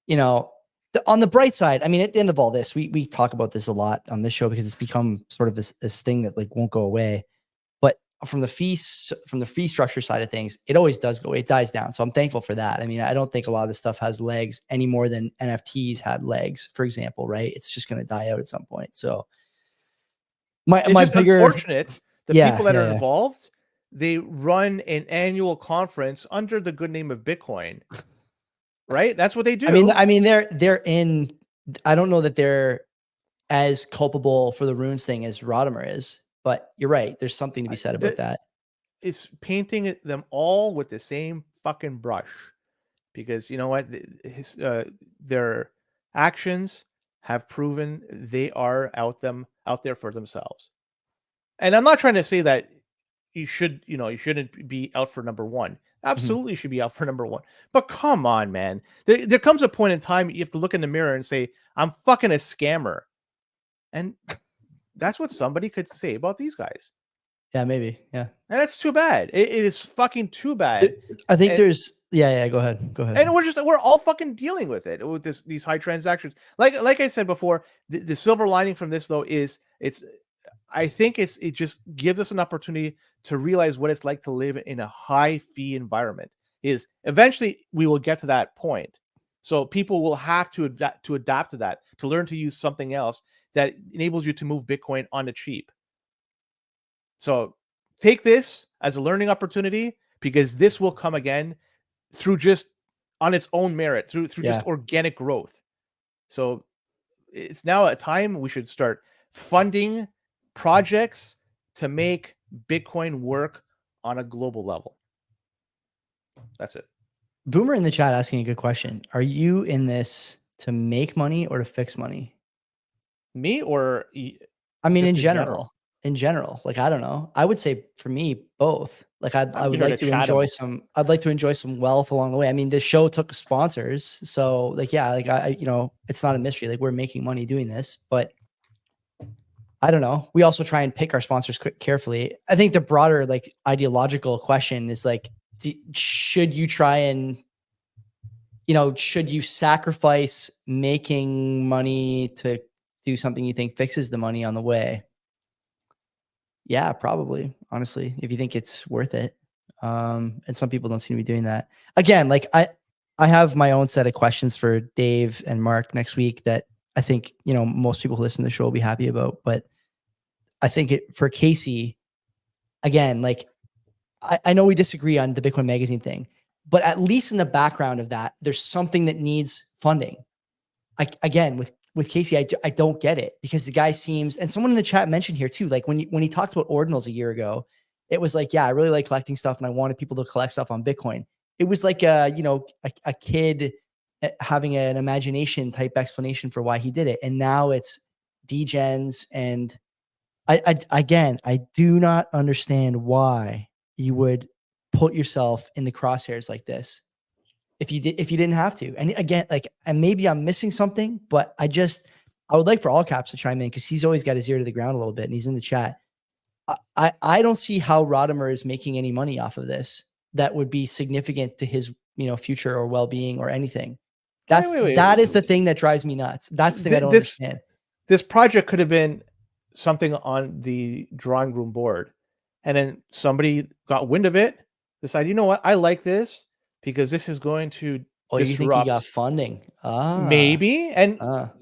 A: You know, on the bright side, I mean, at the end of all this, we talk about this a lot on this show because it's become sort of this thing that like won't go away. But from the fee structure side of things, it always does go away. It dies down. So I'm thankful for that. I mean, I don't think a lot of this stuff has legs any more than NFTs had legs, for example, right? It's just going to die out at some point. So
B: it's unfortunate. The people that are involved, they run an annual conference under the good name of Bitcoin. Right? That's what they do.
A: I mean, they're in. I don't know that they're as culpable for the runes thing as Rodimer is, but you're right. There's something to be said about that.
B: It's painting them all with the same fucking brush, because you know what? Their actions have proven they are out there for themselves. And I'm not trying to say that you shouldn't be out for number one. Absolutely should be out for number one. But come on, man. There comes a point in time you have to look in the mirror and say, I'm fucking a scammer. And that's what somebody could say about these guys.
A: Yeah, maybe. Yeah.
B: And that's too bad. It is fucking too bad.
A: I think there's yeah, go ahead.
B: And we're all fucking dealing with it with these high transactions. Like I said before, the silver lining from this though is I think it just gives us an opportunity to realize what it's like to live in a high fee environment. Is eventually we will get to that point. So people will have to adapt to that, to learn to use something else that enables you to move Bitcoin on the cheap. So take this as a learning opportunity, because this will come again through just on its own merit, through just organic growth. So it's now a time we should start funding projects to make Bitcoin work on a global level. That's it.
A: Boomer in the chat asking a good question. Are you in this to make money or to fix money?
B: Me or
A: I mean, in general. In general, like, I don't know. I would say for me, both. Like, I would like to enjoy some. I'd like to enjoy some wealth along the way. I mean, this show took sponsors, so like, yeah, like I it's not a mystery. Like, we're making money doing this, but I don't know. We also try and pick our sponsors carefully. I think the broader like ideological question is like, should you try and, should you sacrifice making money to do something you think fixes the money on the way? Yeah, probably, honestly, if you think it's worth it. And some people don't seem to be doing that. Again, like I have my own set of questions for Dave and Mark next week that I think, most people who listen to the show will be happy about. But I think for Casey, again, like I know we disagree on the Bitcoin Magazine thing, but at least in the background of that, there's something that needs funding. Again, with Casey, I don't get it, because the guy seems, and someone in the chat mentioned here too, like when he talked about ordinals a year ago, it was like, yeah, I really like collecting stuff and I wanted people to collect stuff on Bitcoin. It was like a kid having an imagination type explanation for why he did it. And now it's degens. And I do not understand why you would put yourself in the crosshairs like this if you didn't have to. And again, like, and maybe I'm missing something, but I would like for All Caps to chime in, because he's always got his ear to the ground a little bit and he's in the chat. I don't see how Rodimer is making any money off of this that would be significant to his, future or well-being or anything. That is the thing that drives me nuts. That's the thing I don't understand.
B: This project could have been something on the drawing room board, and then somebody got wind of it, decided, you know what, I like this because this is going to disrupt.
A: You think he got funding?
B: Maybe. And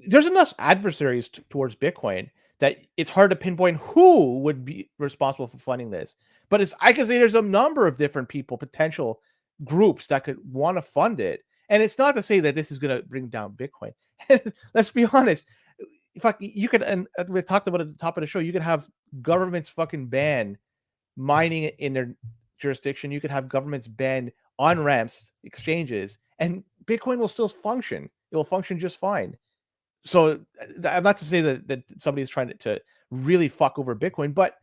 B: there's enough adversaries towards Bitcoin that it's hard to pinpoint who would be responsible for funding this. But I can say there's a number of different people, potential groups that could want to fund it. And it's not to say that this is going to bring down Bitcoin. Let's be honest. You could, and we talked about at the top of the show, you could have governments fucking ban mining in their jurisdiction. You could have governments ban on-ramps, exchanges, and Bitcoin will still function. It will function just fine. So I'm not to say that somebody's trying to really fuck over Bitcoin, but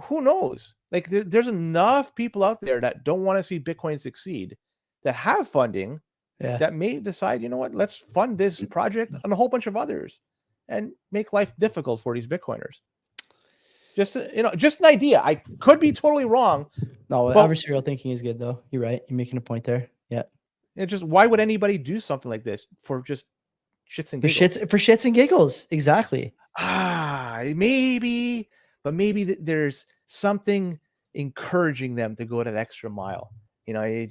B: who knows? Like there's enough people out there that don't want to see Bitcoin succeed, that have funding, that may decide, you know what, let's fund this project and a whole bunch of others and make life difficult for these Bitcoiners. Just an idea. I could be totally wrong.
A: No, adversarial thinking is good though. You're right. You're making a point there. Yeah.
B: It's just, why would anybody do something like this for just shits and giggles?
A: For shits and giggles. Exactly.
B: Maybe, but maybe there's something encouraging them to go that extra mile. You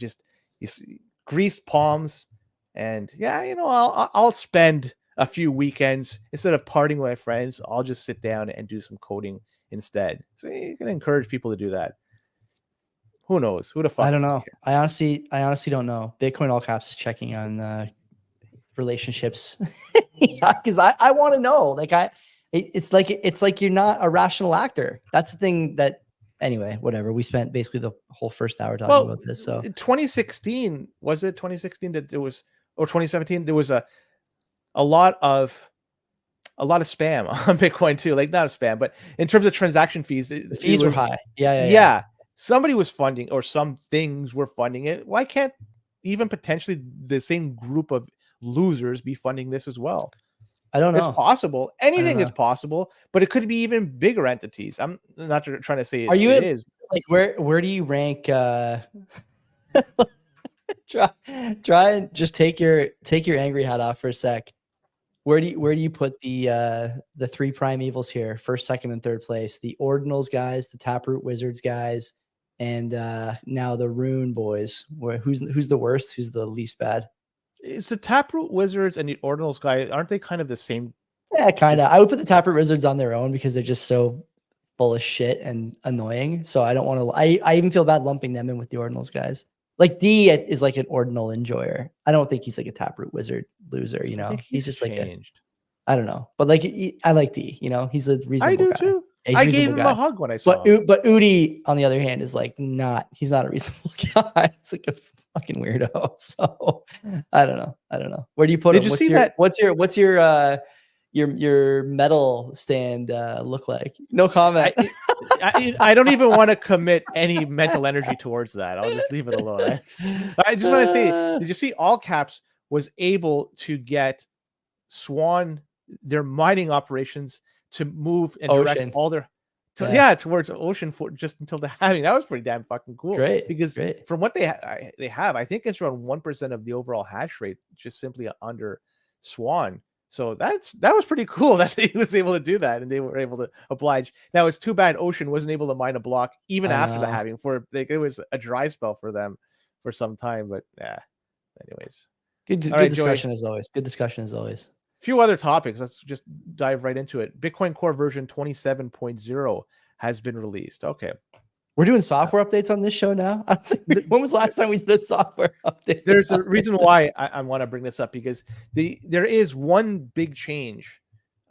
B: grease palms, and I'll spend a few weekends instead of partying with my friends. I'll just sit down and do some coding instead. So you can encourage people to do that. Who knows? Who the fuck?
A: I don't know. I honestly don't know. Bitcoin All Caps is checking on relationships because I want to know. Like it's like you're not a rational actor. That's the thing that. Anyway, whatever. We spent basically the whole first hour talking about this. So
B: 2016, was it 2016 that there was, or 2017? There was a lot of spam on Bitcoin too. Like, not a spam, but in terms of transaction fees,
A: the fees were high.
B: Yeah. Somebody was funding, or some things were funding it. Why can't even potentially the same group of losers be funding this as well?
A: I don't know.
B: It's possible. Anything is possible, but it could be even bigger entities. I'm not trying to say it is.
A: Like where do you rank? Try and just take your angry hat off for a sec. Where do you put the 3 primeval here? First, second, and third place. The Ordinals guys, the Taproot Wizards guys, and now the Rune boys. Who's the worst? Who's the least bad?
B: Is the Taproot Wizards and the Ordinals guys, aren't they kind of the same?
A: Yeah, kind of. I would put the Taproot Wizards on their own because they're just so full of shit and annoying. So I don't want to. I even feel bad lumping them in with the Ordinals guys. Like D is like an Ordinal enjoyer. I don't think he's like a Taproot Wizard loser. You know, he's just changed. I don't know, but like I like D. You know, he's a reasonable guy. I do too.
B: I gave him a hug when I saw him.
A: But Udi, on the other hand, is like he's not a reasonable guy. He's like a fucking weirdo. So I don't know. Where do you put him? What's your medal stand look like? No comment.
B: I don't even want to commit any mental energy towards that. I'll just leave it alone. I just want to say, did you see All Caps was able to get Swan, their mining operations, to move and direct all their towards Ocean for just until the halving? That was pretty damn fucking cool. Because from what they have, I think it's around 1% of the overall hash rate, just simply under Swan. So that was pretty cool that he was able to do that, and they were able to oblige. Now it's too bad Ocean wasn't able to mine a block even after the halving. It was a dry spell for them for some time, but anyways,
A: good discussion as always. Good discussion as always.
B: A few other topics. Let's just dive right into it. Bitcoin Core version 27.0 has been released. Okay.
A: We're doing software updates on this show now. When was the last time we did a software update?
B: There's a reason why I want to bring this up, because there is one big change,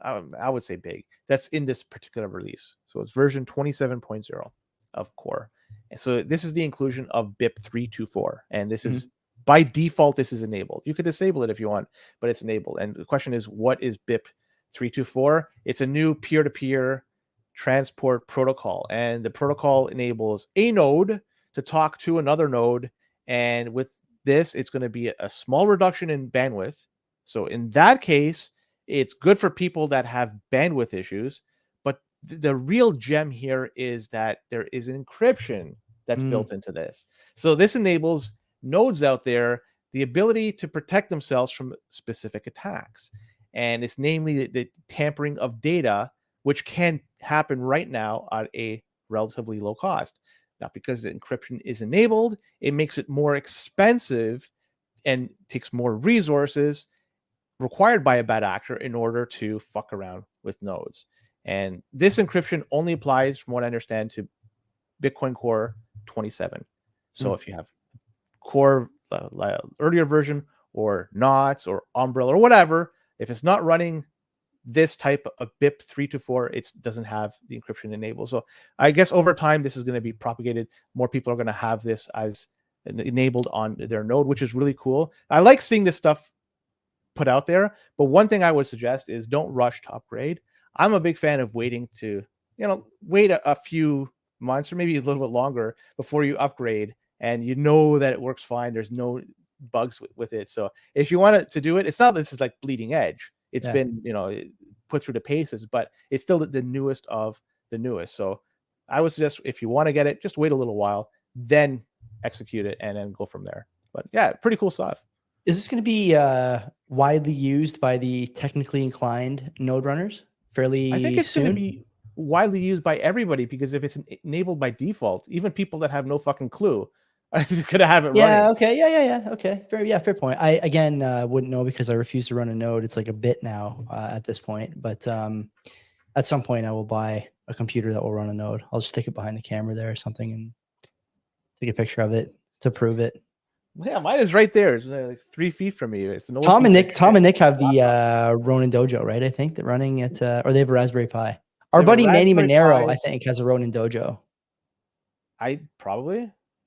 B: I would say big, that's in this particular release. So it's version 27.0 of Core. And so this is the inclusion of BIP 324. And this is by default, this is enabled. You could disable it if you want, but it's enabled. And the question is, what is BIP 324? It's a new peer-to-peer transport protocol, and the protocol enables a node to talk to another node, and with this it's going to be a small reduction in bandwidth. So in that case, it's good for people that have bandwidth issues, but the real gem here is that there is an encryption that's built into this. So this enables nodes out there the ability to protect themselves from specific attacks, and it's namely the tampering of data, which can happen right now at a relatively low cost. Now, because the encryption is enabled, it makes it more expensive and takes more resources required by a bad actor in order to fuck around with nodes. And this encryption only applies, from what I understand, to Bitcoin Core 27. So if you have Core earlier version, or Knots, or Umbrella, or whatever, if it's not running this type of BIP 324, it doesn't have the encryption enabled. So I guess over time, this is going to be propagated. More people are going to have this as enabled on their node, which is really cool. I like seeing this stuff put out there, but one thing I would suggest is don't rush to upgrade. I'm a big fan of waiting to, wait a few months or maybe a little bit longer before you upgrade, and you know that it works fine. There's no bugs with it. So if you want to do it, it's not that this is like bleeding edge. It's been, put through the paces, but it's still the newest of the newest. So I would suggest, if you want to get it, just wait a little while, then execute it, and then go from there. But yeah, pretty cool stuff.
A: Is this going to be widely used by the technically inclined node runners fairly soon? I think it's going to be
B: widely used by everybody, because if it's enabled by default, even people that have no fucking clue are going to have it running.
A: Yeah. Okay. Fair point. I again wouldn't know, because I refuse to run a node. It's like a bit now at this point, but at some point I will buy a computer that will run a node. I'll just stick it behind the camera there or something and take a picture of it to prove it.
B: Yeah, mine is right there. It's like 3 feet from me. It's an old
A: Tom and Nick have the Ronin Dojo, right? I think they're running it, or they have a Raspberry Pi. Our buddy Manny Monero, I think, has a Ronin Dojo.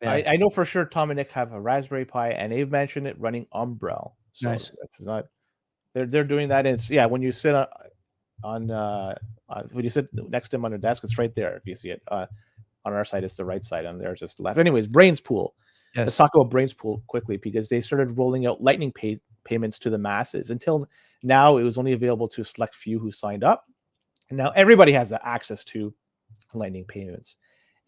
B: Yeah. I know for sure Tom and Nick have a Raspberry Pi, and they've mentioned it running Umbrella. So
A: nice.
B: That's not. They're doing that. And it's when you sit on when you sit next to him on the desk, it's right there. If you see it on our side, it's the right side. On theirs, it's the left. Anyways, Braiins Pool.
A: Yes.
B: Let's talk about Braiins Pool quickly, because they started rolling out Lightning payments to the masses. Until now, it was only available to a select few who signed up. And now everybody has access to Lightning payments.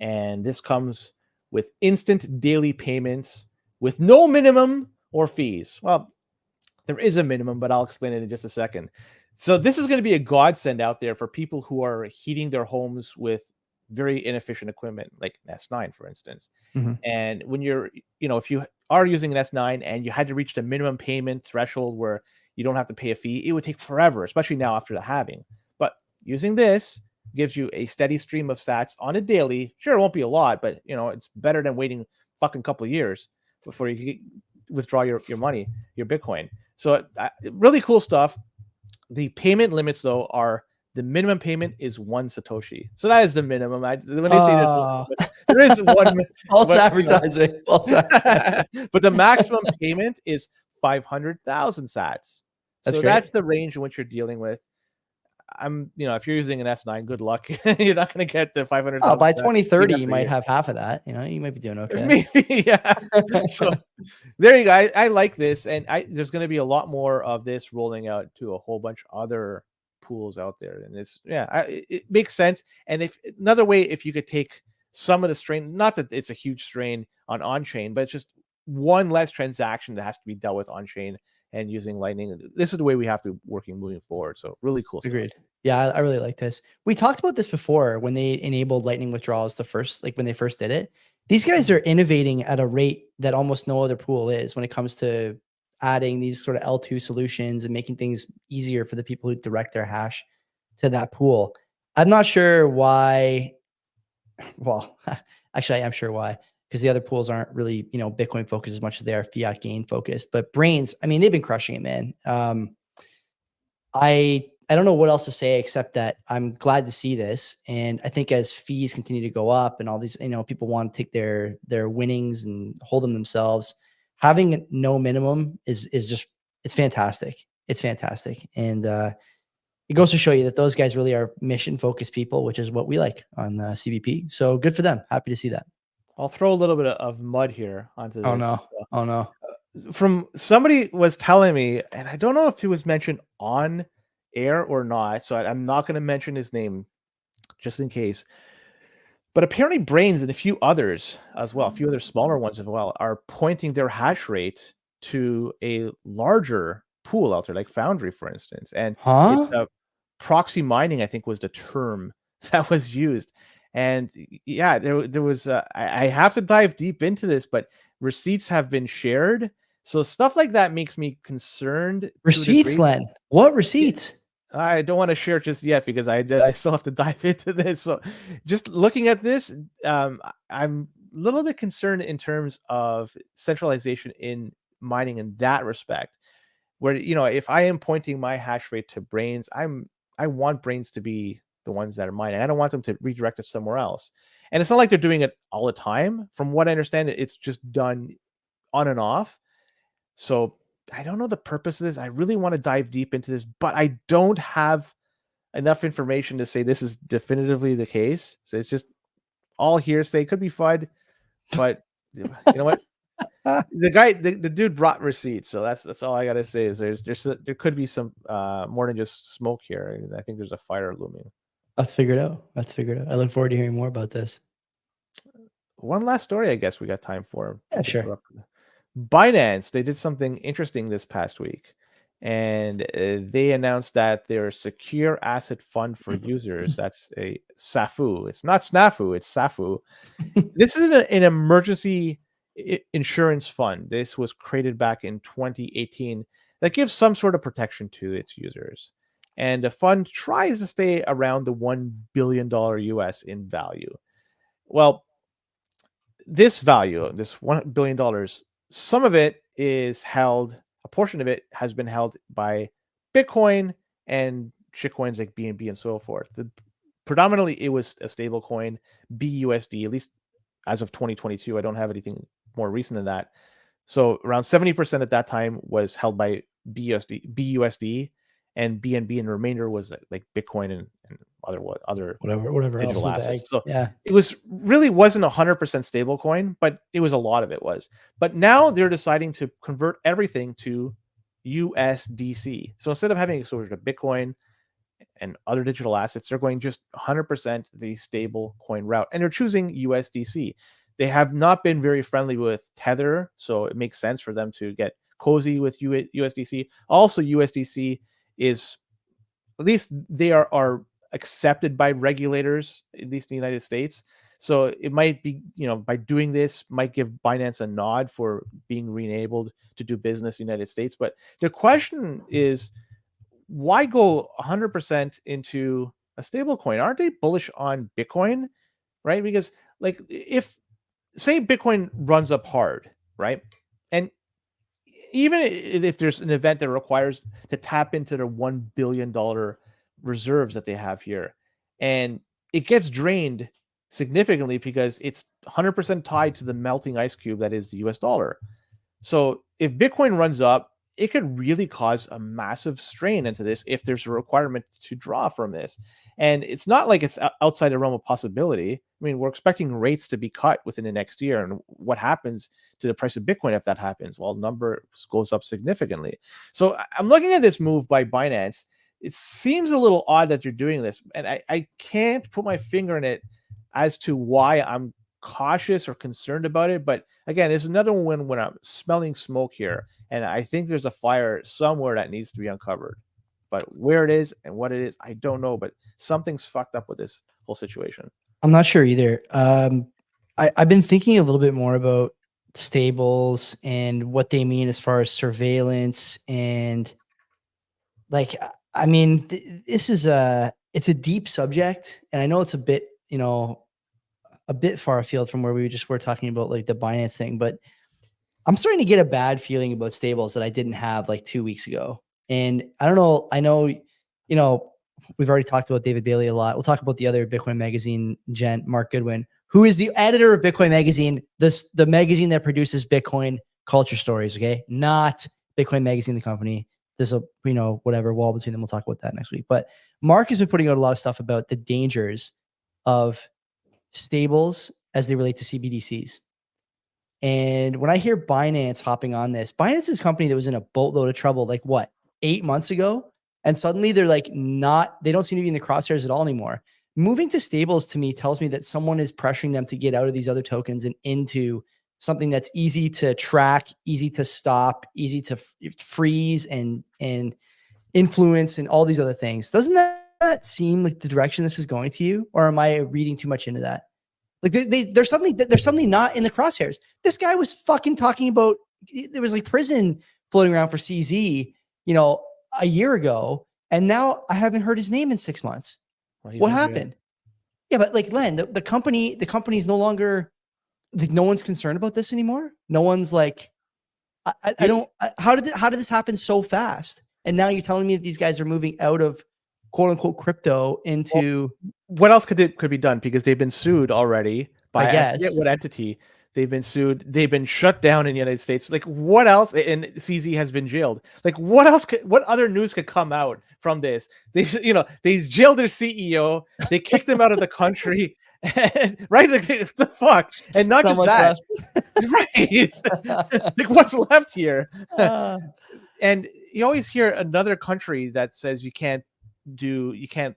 B: And this comes with instant daily payments with no minimum or fees. Well, there is a minimum, but I'll explain it in just a second. So this is going to be a godsend out there for people who are heating their homes with very inefficient equipment, like an S9, for instance. And when you're, if you are using an S9 and you had to reach the minimum payment threshold where you don't have to pay a fee, it would take forever, especially now after the halving. But using this gives you a steady stream of sats on a daily. Sure, it won't be a lot, but it's better than waiting fucking couple of years before you withdraw your money, your Bitcoin. So really cool stuff. The payment limits, though, are the minimum payment is 1 Satoshi. So that is the minimum. When they say this, there is one
A: false advertising. False
B: advertising. But the maximum payment is 500,000 sats.
A: That's
B: so
A: great.
B: That's the range in which you're dealing with. If you're using an S9, good luck. You're not going to get the 500,000.
A: By 2030, you might have half of that. You might be doing okay.
B: Maybe, yeah. So there you go. I like this, and there's going to be a lot more of this rolling out to a whole bunch of other pools out there, and it makes sense. And if another way, if you could take some of the strain, not that it's a huge strain on chain, but it's just one less transaction that has to be dealt with on chain. And using Lightning, this is the way we have to moving forward. So really cool.
A: Agreed. Yeah, I really like this. We talked about this before when they enabled Lightning withdrawals when they first did it. These guys are innovating at a rate that almost no other pool is when it comes to adding these sort of L2 solutions and making things easier for the people who direct their hash to that pool. I'm not sure why. Well, actually, I am sure why. Because the other pools aren't really, Bitcoin focused as much as they are fiat gain focused. But Braiins, they've been crushing it, man. I don't know what else to say except that I'm glad to see this. And I think as fees continue to go up and all these, people want to take their winnings and hold them themselves, having no minimum is just, it's fantastic. It's fantastic. And it goes to show you that those guys really are mission focused people, which is what we like on the CBP. So good for them. Happy to see that.
B: I'll throw a little bit of mud here onto this.
A: Oh no.
B: From somebody was telling me, and I don't know if it was mentioned on air or not, so I'm not going to mention his name just in case. But apparently Braiins and a few others as well, a few other smaller ones as well, are pointing their hash rate to a larger pool out there, like Foundry, for instance. And it's proxy mining, I think, was the term that was used. And yeah, there was, I have to dive deep into this, but receipts have been shared. So stuff like that makes me concerned.
A: Receipts, Len? What receipts?
B: I don't want to share it just yet because I still have to dive into this. So just looking at this, I'm a little bit concerned in terms of centralization in mining in that respect, where, if I am pointing my hash rate to Braiins, I want Braiins to be the ones that are mining. I don't want them to redirect it somewhere else. And it's not like they're doing it all the time. From what I understand, it's just done on and off. So I don't know the purpose of this. I really want to dive deep into this, but I don't have enough information to say this is definitively the case. So it's just all hearsay. Could be FUD, but you know what? The dude brought receipts, so that's all I gotta say. Is there could be some more than just smoke here. I think there's a fire looming.
A: Let's figure it out. I look forward to hearing more about this.
B: One last story, I guess we got time for.
A: Yeah, sure.
B: Binance, they did something interesting this past week, and they announced that their secure asset fund for users, that's a SAFU. It's not SNAFU, it's SAFU. This is an emergency insurance fund. This was created back in 2018 that gives some sort of protection to its users. And the fund tries to stay around the $1 billion US in value. Well, this value, this $1 billion, some of it is held, a portion of it has been held by Bitcoin and shitcoins like BNB and so forth. Predominantly, it was a stable coin, BUSD, at least as of 2022. I don't have anything more recent than that. So around 70% at that time was held by BUSD, and BNB, and the remainder was like Bitcoin and other
A: whatever
B: digital
A: else
B: assets. So
A: yeah,
B: it wasn't 100% stable coin, but it was a lot of it was. But now they're deciding to convert everything to USDC. So instead of having exposure to Bitcoin and other digital assets, they're going just 100% the stable coin route, and they're choosing USDC. They have not been very friendly with Tether, so it makes sense for them to get cozy with USDC. Also, USDC is, at least they are accepted by regulators, at least in the United States. So it might be, by doing this, might give Binance a nod for being re-enabled to do business in the United States. But the question is, why go 100% into a stable coin? Aren't they bullish on Bitcoin, right? Because like, if say Bitcoin runs up hard, right? And even if there's an event that requires to tap into their $1 billion reserves that they have here, and it gets drained significantly because it's 100% tied to the melting ice cube that is the US dollar. So if Bitcoin runs up, it could really cause a massive strain into this if there's a requirement to draw from this. And it's not like it's outside the realm of possibility. I mean, we're expecting rates to be cut within the next year. And what happens to the price of Bitcoin if that happens? Well, number goes up significantly. So I'm looking at this move by Binance. It seems a little odd that you're doing this. And I can't put my finger in it as to why I'm cautious or concerned about it. But again, there's another one when I'm smelling smoke here. And I think there's a fire somewhere that needs to be uncovered. But where it is and what it is, I don't know. But something's fucked up with this whole situation.
A: I'm not sure either. I've been thinking a little bit more about stables and what they mean as far as surveillance. And like, I mean, this is it's a deep subject. And I know it's a bit, a bit far afield from where we just were talking about like the Binance thing, but I'm starting to get a bad feeling about stables that I didn't have like 2 weeks ago. And I don't know. I know, we've already talked about David Bailey a lot. We'll talk about the other Bitcoin magazine gent, Mark Goodwin, who is the editor of Bitcoin magazine, the magazine that produces Bitcoin culture stories. Okay. Not Bitcoin magazine, the company. There's a, whatever wall between them. We'll talk about that next week. But Mark has been putting out a lot of stuff about the dangers of stables as they relate to CBDCs. And when I hear Binance hopping on this, Binance is a company that was in a boatload of trouble, like what, 8 months ago? And suddenly they're like they don't seem to be in the crosshairs at all anymore. Moving to stables to me tells me that someone is pressuring them to get out of these other tokens and into something that's easy to track, easy to stop, easy to freeze and influence and all these other things. Doesn't that seem like the direction this is going to you? Or am I reading too much into that? Like there's something not in the crosshairs. This guy was fucking talking about, there was like prison floating around for CZ, a year ago. And now I haven't heard his name in 6 months. Well, what happened? Yeah, but like Len, the company's no longer, like, no one's concerned about this anymore. No one's like, how did this happen so fast? And now you're telling me that these guys are moving out of quote unquote crypto into,
B: what else could be done? Because they've been sued already by, I forget what entity. They've been sued. They've been shut down in the United States. Like, what else? And CZ has been jailed. Like, what else? What other news could come out from this? They jailed their CEO. They kicked him out of the country. And, right? Like, the fuck? And not just that. Right? Like, what's left here? And you always hear another country that says you can't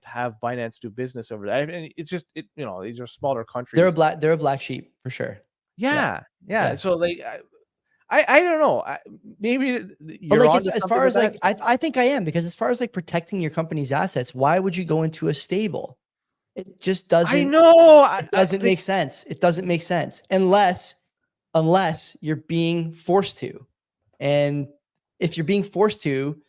B: have Binance do business over there. I mean, it's just these are smaller countries.
A: They're a black sheep for sure.
B: Yeah. So like, I don't know. Maybe you're,
A: but like, as far as like, I think I am, because as far as like protecting your company's assets, why would you go into a stable? It just doesn't.
B: I know.
A: It doesn't make sense. It doesn't make sense unless you're being forced to. And if you're being forced to,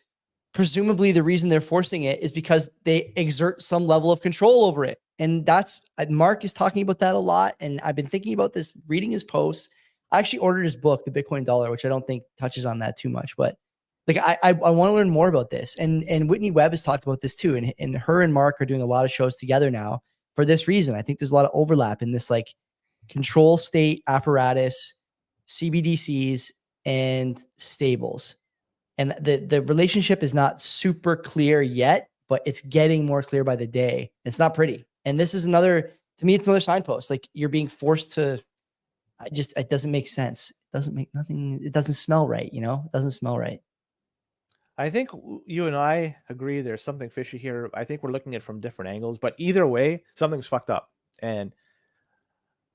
A: presumably the reason they're forcing it is because they exert some level of control over it. And that's, Mark is talking about that a lot. And I've been thinking about this, reading his posts. I actually ordered his book, The Bitcoin Dollar, which I don't think touches on that too much, but like, I want to learn more about this. And Whitney Webb has talked about this too. And her and Mark are doing a lot of shows together now for this reason. I think there's a lot of overlap in this, like, control state apparatus, CBDCs, and stables. And the relationship is not super clear yet, but it's getting more clear by the day. It's not pretty. And this is to me, it's another signpost. Like, you're being forced to, it doesn't make sense. It doesn't make nothing. It doesn't smell right. It doesn't smell right.
B: I think you and I agree there's something fishy here. I think we're looking at it from different angles, but either way, something's fucked up. And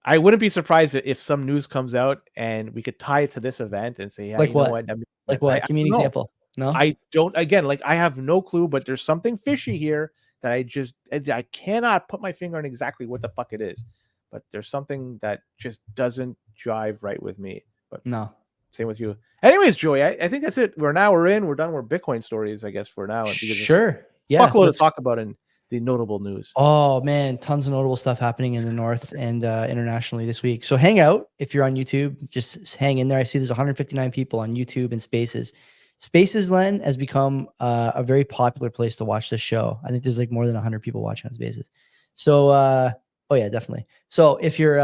B: I wouldn't be surprised if some news comes out and we could tie it to this event and say, yeah,
A: Like
B: you know
A: what?
B: what? I mean,
A: Like what? Give me an example. No,
B: I don't. Again, like I have no clue, but there's something fishy here that I cannot put my finger on exactly what the fuck it is. But there's something that just doesn't jive right with me. But
A: no.
B: Same with you. Anyways, Joey, I think that's it. We're in. We're done with Bitcoin stories, I guess, for now.
A: Sure. Yeah.
B: Fuckload to talk about in the notable news.
A: Oh man, tons of notable stuff happening in the North and internationally this week. So hang out if you're on YouTube. Just hang in there. I see there's 159 people on YouTube and Spaces. Spaces, Len, has become a very popular place to watch this show. I think there's like more than 100 people watching on Spaces. So, oh yeah, definitely. So if you're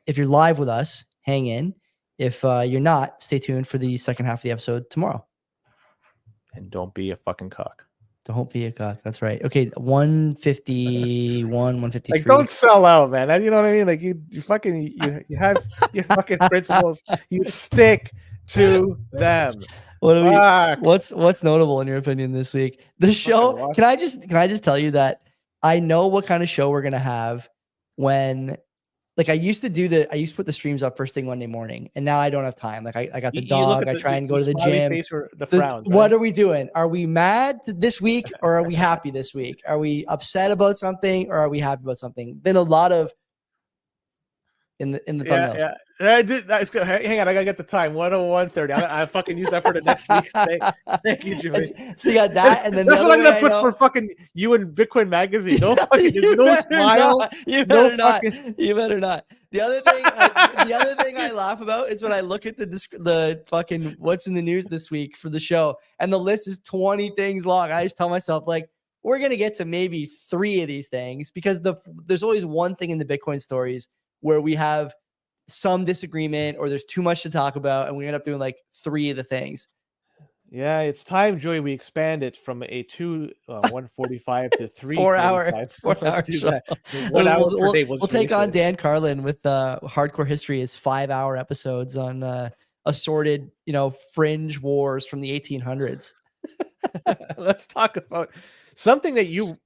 A: live with us, hang in. If you're not, stay tuned for the second half of the episode tomorrow.
B: And don't be a fucking cock.
A: Don't be a cock. That's right. Okay, 151, 153.
B: Like, don't sell out, man. You know what I mean? Like, you have your fucking principles. You stick to them.
A: What's notable in your opinion this week? The show. Can I just tell you that I know what kind of show we're gonna have when. Like I used to put the streams up first thing Monday morning, and now I don't have time. Like I got the dog. I try and go to the gym.
B: Frowns, right?
A: What are we doing? Are we mad this week or are we happy this week? Are we upset about something or are we happy about something? Been a lot of in the thumbnails.
B: Yeah. That's good. Hang on, I gotta get the time. 1:01:30. I fucking use that for the next week. Thank you, Jimmy.
A: So you got that, and then
B: that's what I'm gonna put for fucking you and Bitcoin Magazine. No fucking no smile.
A: You better not. You better not. The other thing I laugh about is when I look at the fucking what's in the news this week for the show, and the list is 20 things long. I just tell myself like we're gonna get to maybe 3 of these things because there's always one thing in the Bitcoin stories where we have some disagreement or there's too much to talk about and we end up doing like 3 of the things.
B: Yeah, it's time, Joey. We expand it from a 1:45 to 3
A: 4 hour show.
B: 1 hour per day.
A: We'll take on Dan Carlin with Hardcore History is 5-hour episodes on assorted, fringe wars from the 1800s.
B: Let's talk about something that you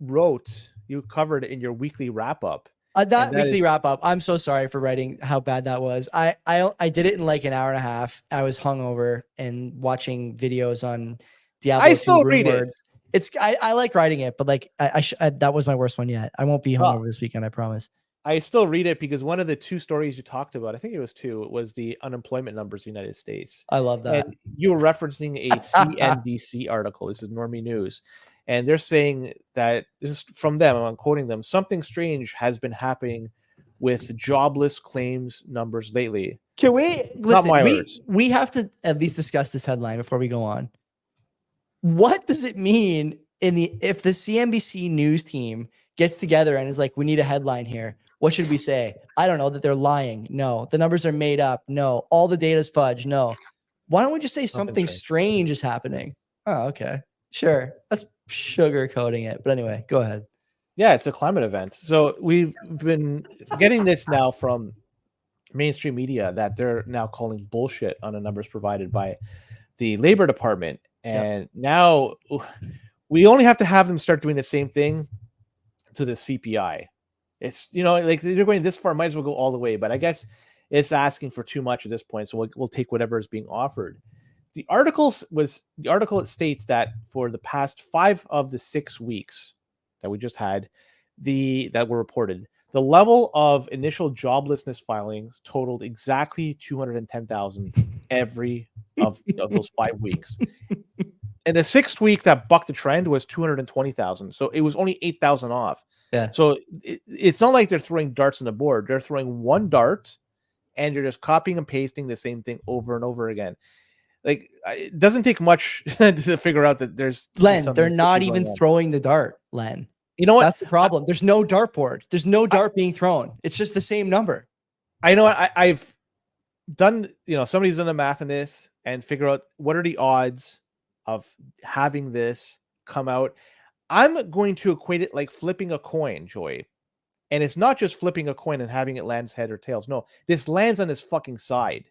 B: covered in your weekly wrap up.
A: That weekly wrap up. I'm so sorry for writing how bad that was. I did it in like an hour and a half. I was hungover and watching videos on Diablo 2.
B: I still read it.
A: I like writing it, but like that was my worst one yet. I won't be hungover this weekend. I promise.
B: I still read it because one of the 2 stories you talked about, I think it was 2, was the unemployment numbers in the United States.
A: I love that.
B: And you were referencing a CNBC article. This is Normie News. And they're saying that this is from them. I'm quoting them. Something strange has been happening with jobless claims numbers lately.
A: Can we listen? We have to at least discuss this headline before we go on. What does it mean if the CNBC news team gets together and is like, we need a headline here? What should we say? I don't know, that they're lying. No. The numbers are made up. No. All the data's fudge. No. Why don't we just say something strange is happening? Oh, okay. Sure. That's sugarcoating it. But anyway, go ahead.
B: Yeah, it's a climate event. So we've been getting this now from mainstream media that they're now calling bullshit on the numbers provided by the Labor Department. And now we only have to have them start doing the same thing to the CPI. It's, like they're going this far, might as well go all the way. But I guess it's asking for too much at this point. So we'll take whatever is being offered. The article states that for the past 5 of the 6 weeks that we just had, that were reported, the level of initial joblessness filings totaled exactly 210,000 every of those 5 weeks. And the 6th week that bucked the trend was 220,000. So it was only 8,000 off.
A: Yeah.
B: So it's not like they're throwing darts on the board. They're throwing one dart and you're just copying and pasting the same thing over and over again. Like, it doesn't take much to figure out that there's
A: Len. They're not even throwing the dart, Len.
B: You know what?
A: That's the problem. There's no dartboard. There's no dart being thrown. It's just the same number.
B: I know. I've done. Somebody's done the math on this and figure out what are the odds of having this come out. I'm going to equate it like flipping a coin, Joy. And it's not just flipping a coin and having it lands head or tails. No, this lands on its fucking side.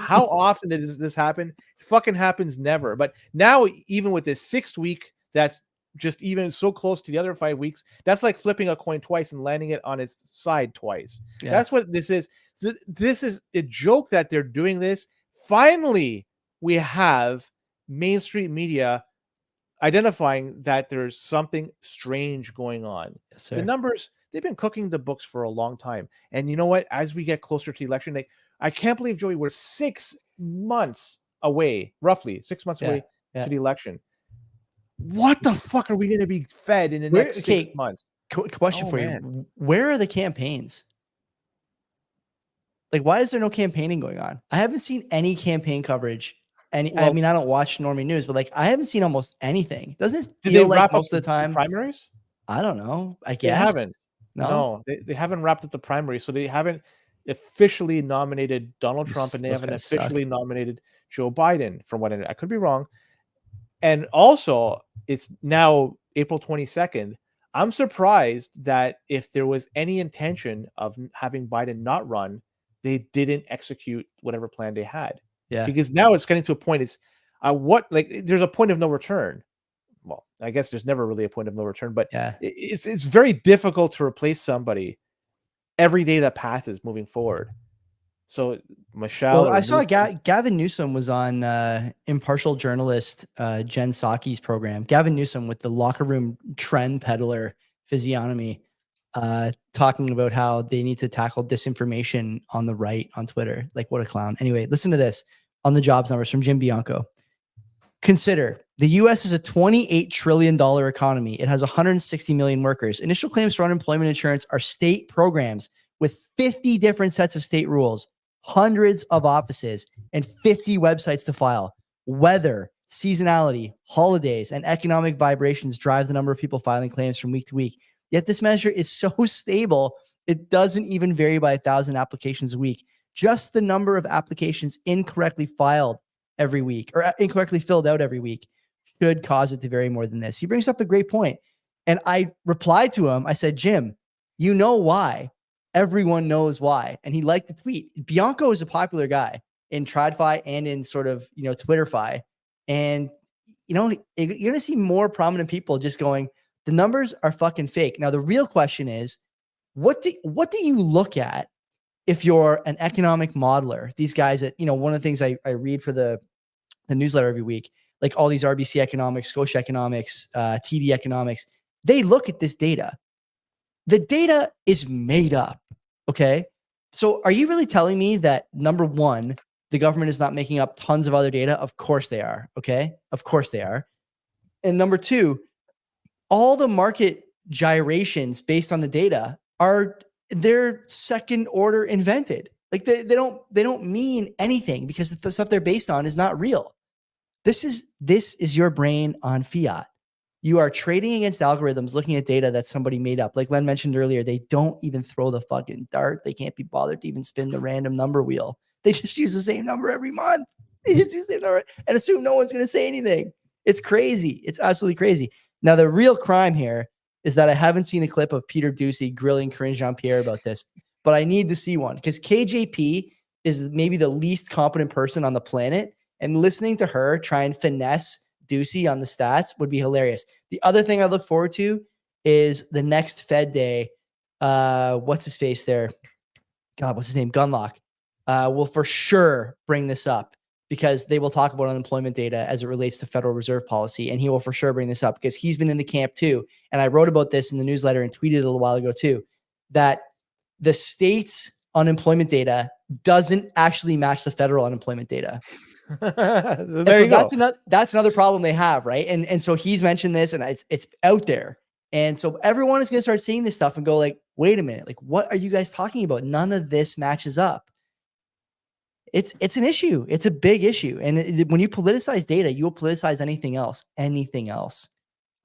B: How often does this happen? It fucking happens never. But now, even with this 6th week, that's just even so close to the other 5 weeks. That's like flipping a coin twice and landing it on its side twice.
A: Yeah.
B: That's what this is. So this is a joke that they're doing this. Finally, we have Main Street media identifying that there's something strange going on.
A: Yes,
B: The
A: sir.
B: numbers, they've been cooking the books for a long time. And you know what? As we get closer to the election, like, I can't believe, Joey, we're 6 months away, roughly 6 months away to the election. What the fuck are we going to be fed in the next 6 months?
A: Question for you. Where are the campaigns? Like, why is there no campaigning going on? I haven't seen any campaign coverage. I mean, I don't watch Normie News, but like, I haven't seen almost anything. Doesn't it feel like most of the time?
B: Primaries?
A: I don't know. I guess
B: they haven't.
A: No,
B: they haven't wrapped up the primaries, so they haven't officially nominated Donald Trump, and they haven't officially nominated Joe Biden. From what I could be wrong. And also, it's now April 22nd. I'm surprised that if there was any intention of having Biden not run, they didn't execute whatever plan they had.
A: Yeah.
B: Because now it's getting to a point. It's there's a point of no return. Well, I guess there's never really a point of no return, but it's very difficult to replace somebody every day that passes moving forward. So Michelle,
A: well, I saw Gavin Newsom was on impartial journalist Jen Psaki's program. Gavin Newsom with the locker room trend peddler physiognomy, talking about how they need to tackle disinformation on the right on Twitter. Like, what a clown. Anyway, listen to this on the jobs numbers from Jim Bianco. Consider the U.S. is a $28 trillion economy. It has 160 million workers. Initial claims for unemployment insurance are state programs with 50 different sets of state rules, hundreds of offices, and 50 websites to file. Weather, seasonality, holidays, and economic vibrations drive the number of people filing claims from week to week. Yet this measure is so stable, it doesn't even vary by 1,000 applications a week. Just the number of applications incorrectly filed every week or incorrectly filled out every week should cause it to vary more than this. He brings up a great point. And I replied to him. I said, Jim, you know why. Everyone knows why. And he liked the tweet. Bianco is a popular guy in TradFi and in sort of, Twitterfi. And, you're going to see more prominent people just going, the numbers are fucking fake. Now, the real question is, what do you look at if you're an economic modeler? These guys that, one of the things I read for the newsletter every week, like all these RBC economics, Scotia economics, TD economics, they look at this data. The data is made up. Okay. So are you really telling me that, number one, the government is not making up tons of other data? Of course they are. Okay. Of course they are. And number two, all the market gyrations based on the data they're second order invented. Like they don't mean anything because the stuff they're based on is not real. This is your brain on fiat. You are trading against algorithms, looking at data that somebody made up. Like Len mentioned earlier, they don't even throw the fucking dart. They can't be bothered to even spin the random number wheel. They just use the same number every month. They just use the same number and assume no one's going to say anything. It's crazy. It's absolutely crazy. Now, the real crime here is that I haven't seen a clip of Peter Ducey grilling Corinne Jean-Pierre about this, but I need to see one because KJP is maybe the least competent person on the planet, and listening to her try and finesse Ducey on the stats would be hilarious. The other thing I look forward to is the next Fed day. What's his face there? God, what's his name? Gunlock will for sure bring this up because they will talk about unemployment data as it relates to Federal Reserve policy. And he will for sure bring this up because he's been in the camp too. And I wrote about this in the newsletter and tweeted it a little while ago too, that the state's unemployment data doesn't actually match the federal unemployment data. That's another problem they have, right? And so he's mentioned this and it's out there. And so everyone is going to start seeing this stuff and go like, wait a minute, like what are you guys talking about? None of this matches up. It's an issue. It's a big issue. And when you politicize data, you will politicize anything else.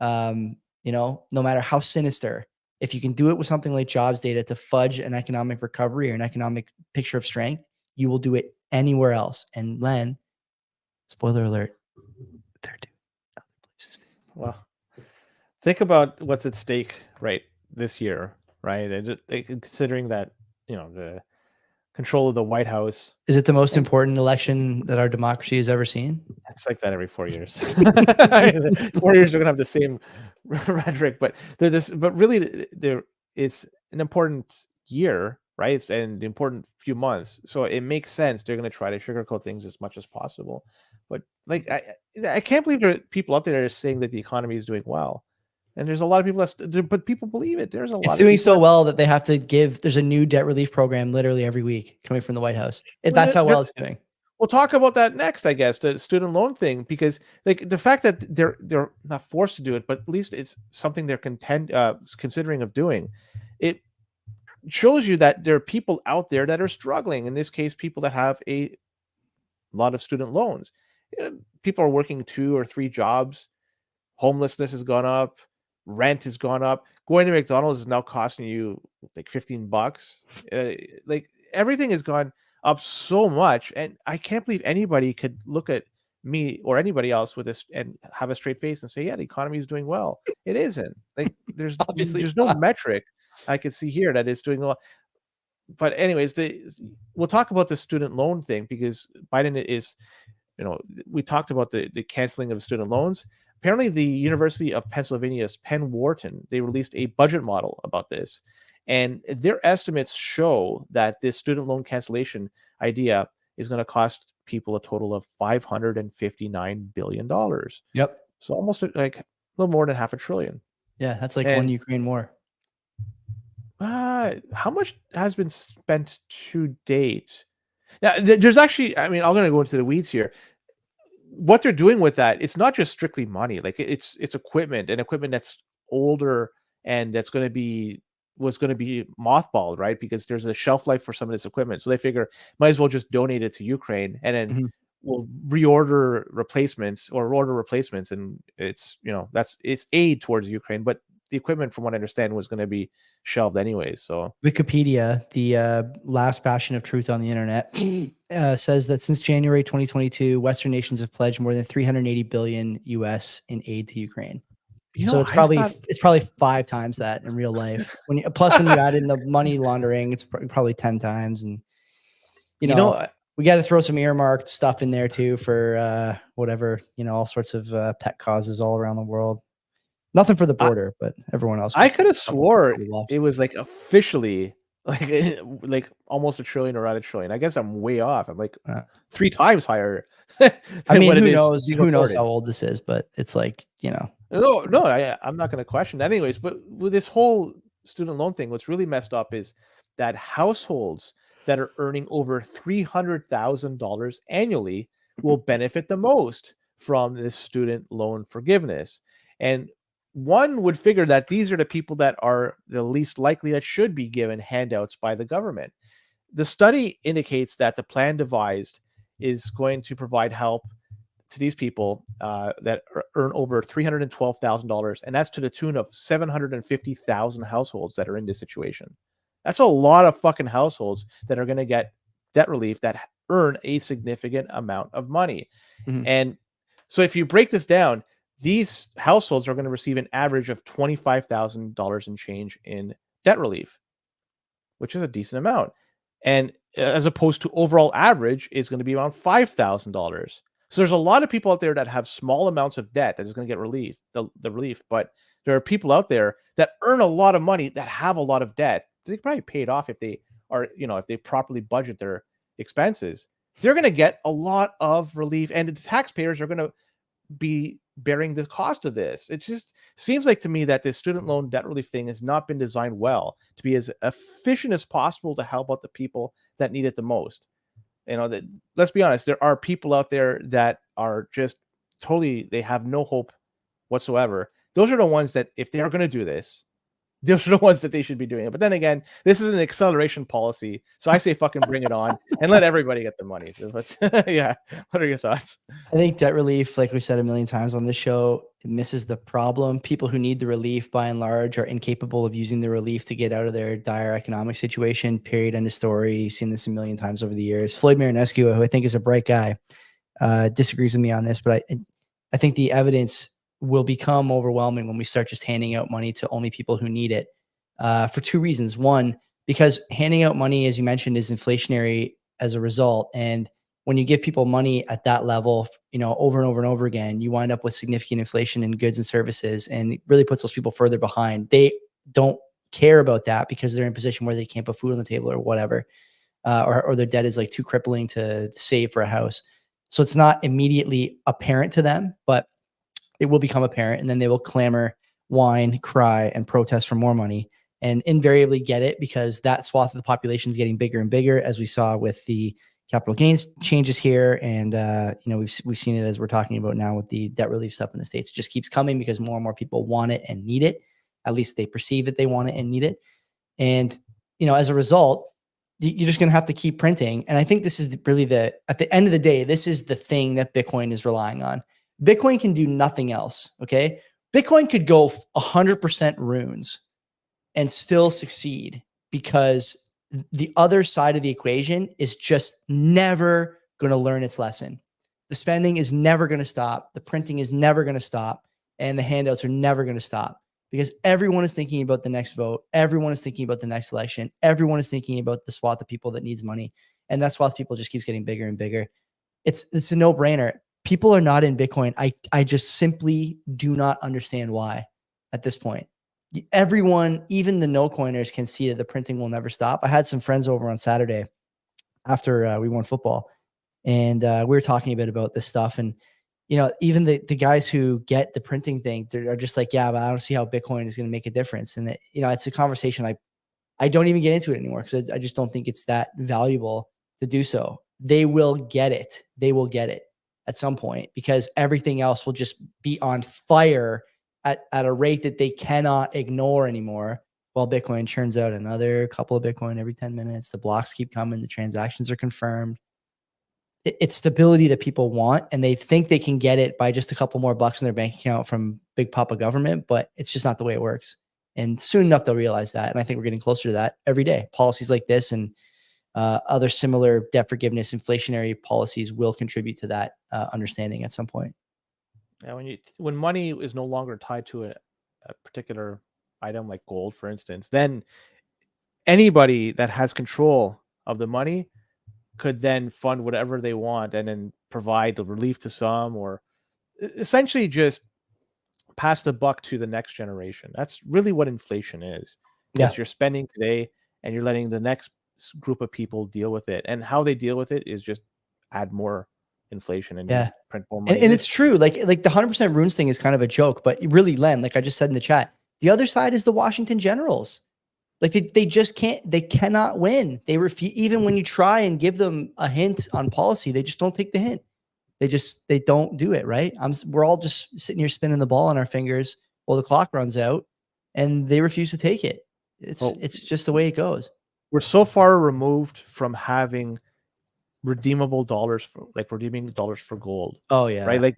A: No matter how sinister, if you can do it with something like jobs data to fudge an economic recovery or an economic picture of strength, you will do it anywhere else. And Len, spoiler alert, they're doing other places too.
B: Well, think about what's at stake right this year, right? And considering that, control of the White House.
A: Is it the most important election that our democracy has ever seen?
B: It's like that every 4 years. 4 years, we're gonna have the same rhetoric, but really, it's an important year, right? It's an important few months, so it makes sense. They're gonna try to sugarcoat things as much as possible, but like I can't believe there are people out there that are saying that the economy is doing well, and there's a lot of people but people believe it. There's a lot.
A: It's doing so well that they have to give. There's a new debt relief program literally every week coming from the White House. That's how well it's doing.
B: We'll talk about that next, I guess, the student loan thing, because like the fact that they're not forced to do it, but at least it's something they're considering of doing. It shows you that there are people out there that are struggling. In this case, people that have a lot of student loans. People are working 2 or 3 jobs. Homelessness has gone up. Rent has gone up. Going to McDonald's is now costing you like $15. Like everything has gone up so much, and I can't believe anybody could look at me or anybody else with this and have a straight face and say, yeah, the economy is doing well. It isn't. Like there's no metric I could see here that is doing well. But anyways, we'll talk about the student loan thing, because Biden is, we talked about the canceling of student loans. Apparently the University of Pennsylvania's Penn Wharton, they released a budget model about this. And their estimates show that this student loan cancellation idea is going to cost people a total of $559 billion.
A: Yep.
B: So almost like a little more than $500 billion.
A: Yeah, that's like one Ukraine war.
B: How much has been spent to date? Now, there's actually, I'm going to go into the weeds here. What they're doing with that, it's not just strictly money. Like it's equipment, and equipment that's older and that's was going to be mothballed, right? Because there's a shelf life for some of this equipment. So they figure might as well just donate it to Ukraine, and then we'll reorder replacements or order replacements. And it's, it's aid towards Ukraine, but the equipment, from what I understand, was going to be shelved anyways. So
A: Wikipedia, the last bastion of truth on the internet, says that since January 2022, Western nations have pledged more than 380 billion US in aid to Ukraine. So it's probably 5 times that in real life. When you add in the money laundering, it's probably 10 times. And we got to throw some earmarked stuff in there too for whatever, all sorts of pet causes all around the world. Nothing for the border, but everyone else.
B: I could have swore it was like officially like almost $1 trillion or around $1 trillion. I guess I'm way off. I'm like 3 times higher.
A: I mean, who knows? Who knows how old this is? But it's like,
B: No, I'm not going to question that anyways. But with this whole student loan thing, what's really messed up is that households that are earning over $300,000 annually will benefit the most from this student loan forgiveness. And one would figure that these are the people that are the least likely that should be given handouts by the government. The study indicates that the plan devised is going to provide help to these people that earn over $312,000, and that's to the tune of 750,000 households that are in this situation. That's a lot of fucking households that are going to get debt relief that earn a significant amount of money. And so if you break this down, these households are going to receive an average of $25,000 in change in debt relief, which is a decent amount. And as opposed to overall average is going to be around $5,000. So there's a lot of people out there that have small amounts of debt that is going to get relief, the relief. But there are people out there that earn a lot of money that have a lot of debt. They probably pay it off if they are, if they properly budget their expenses. They're going to get a lot of relief, and the taxpayers are going to be bearing the cost of this. It just seems like to me that this student loan debt relief thing has not been designed well to be as efficient as possible to help out the people that need it the most. Let's be honest, there are people out there that are just totally, they have no hope whatsoever. Those are the ones that, if they are going to do this, those are the ones that they should be doing it. But then again, this is an acceleration policy. So I say fucking bring it on and let everybody get the money. But yeah, what are your thoughts?
A: I think debt relief, like we've said a million times on this show, it misses the problem. People who need the relief, by and large, are incapable of using the relief to get out of their dire economic situation. Period. End of story. Seen this a million times over the years. Floyd Marinescu, who I think is a bright guy, disagrees with me on this, but I think the evidence will become overwhelming when we start just handing out money to only people who need it, for 2 reasons. One, because handing out money, as you mentioned, is inflationary as a result. And when you give people money at that level, over and over and over again, you wind up with significant inflation in goods and services, and it really puts those people further behind. They don't care about that because they're in a position where they can't put food on the table or whatever, or their debt is like too crippling to save for a house. So it's not immediately apparent to them, but it will become apparent, and then they will clamor, whine, cry, and protest for more money, and invariably get it because that swath of the population is getting bigger and bigger, as we saw with the capital gains changes here. And, we've seen it as we're talking about now with the debt relief stuff in the States. It just keeps coming because more and more people want it and need it. At least they perceive that they want it and need it. And, as a result, you're just going to have to keep printing. And I think this is really at the end of the day, this is the thing that Bitcoin is relying on. Bitcoin can do nothing else. Okay. Bitcoin could go 100% runes and still succeed because the other side of the equation is just never going to learn its lesson. The spending is never going to stop. The printing is never going to stop. And the handouts are never going to stop because everyone is thinking about the next vote. Everyone is thinking about the next election. Everyone is thinking about the swath of people that needs money. And that swath of people just keeps getting bigger and bigger. It's a no-brainer. People are not in Bitcoin. I just simply do not understand why at this point. Everyone, even the no-coiners, can see that the printing will never stop. I had some friends over on Saturday after we won football, and we were talking a bit about this stuff. And, even the guys who get the printing thing, they're just like, yeah, but I don't see how Bitcoin is going to make a difference. And, it's a conversation I don't even get into it anymore because I just don't think it's that valuable to do so. They will get it. They will get it at some point because everything else will just be on fire at a rate that they cannot ignore anymore, while Bitcoin churns out another couple of Bitcoin every 10 minutes. The blocks keep coming. The transactions are confirmed. It's stability that people want, and they think they can get it by just a couple more bucks in their bank account from big papa government, but it's just not the way it works. And soon enough, they'll realize that. And I think we're getting closer to that every day. Policies like this and other similar debt forgiveness, inflationary policies will contribute to that understanding at some point.
B: Yeah, when money is no longer tied to a particular item like gold, for instance, then anybody that has control of the money could then fund whatever they want and then provide the relief to some, or essentially just pass the buck to the next generation. That's really what inflation is.
A: Yeah.
B: It's you're spending today and you're letting the next group of people deal with it. And how they deal with it is just add more inflation and just print more money.
A: And it's true. Like the 100% runes thing is kind of a joke, but really, Len, like I just said in the chat, the other side is the Washington Generals. Like they just can't, they cannot win. They refuse, even when you try and give them a hint on policy, they just don't take the hint. They don't do it. Right. We're all just sitting here spinning the ball on our fingers while the clock runs out, and they refuse to take it. It's just the way it goes.
B: We're so far removed from having redeemable dollars redeeming dollars for gold.
A: Oh yeah.
B: Right. Like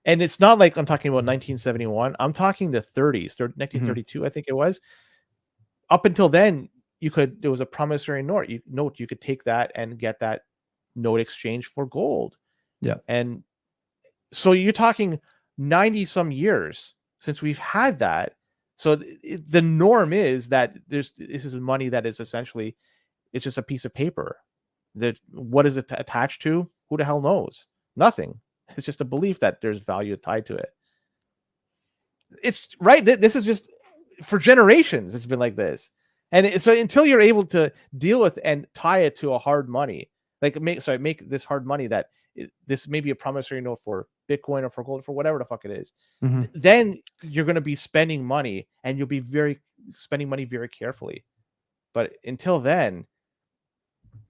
B: and it's not like I'm talking about 1971. I'm talking the 30s, 1932, I think it was. Up until then, there was a promissory note. You could take that and get that note exchanged for gold.
A: Yeah.
B: And so you're talking 90 some years since we've had that. So the norm is that this is money that is essentially, it's just a piece of paper. What is it attached to? Who the hell knows? Nothing. It's just a belief that there's value tied to it. It's right. This is just for generations. It's been like this. And so until you're able to deal with and tie it to a hard money, make this hard money that this may be a promissory note for Bitcoin or for gold, for whatever the fuck it is, then you're going to be spending money, and you'll be spending money very carefully. But until then,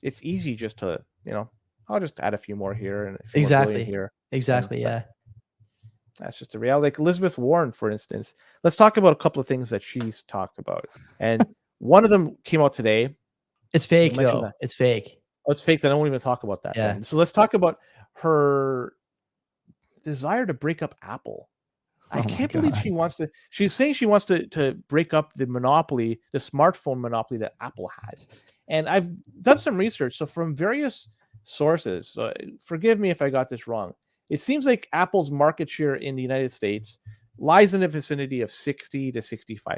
B: it's easy just to, I'll just add a few more here and a few more here.
A: Exactly. Yeah.
B: That's just a reality. Like Elizabeth Warren, for instance. Let's talk about a couple of things that she's talked about. And one of them came out today.
A: It's fake, though. It's fake.
B: Oh, it's fake. Then I won't even talk about that.
A: Yeah.
B: Then. So let's talk about her desire to break up Apple. I can't believe she's saying she wants to break up the monopoly, the smartphone monopoly that Apple has. And I've done some research. So from various sources, so forgive me if I got this wrong. It seems like Apple's market share in the United States lies in the vicinity of 60 to 65%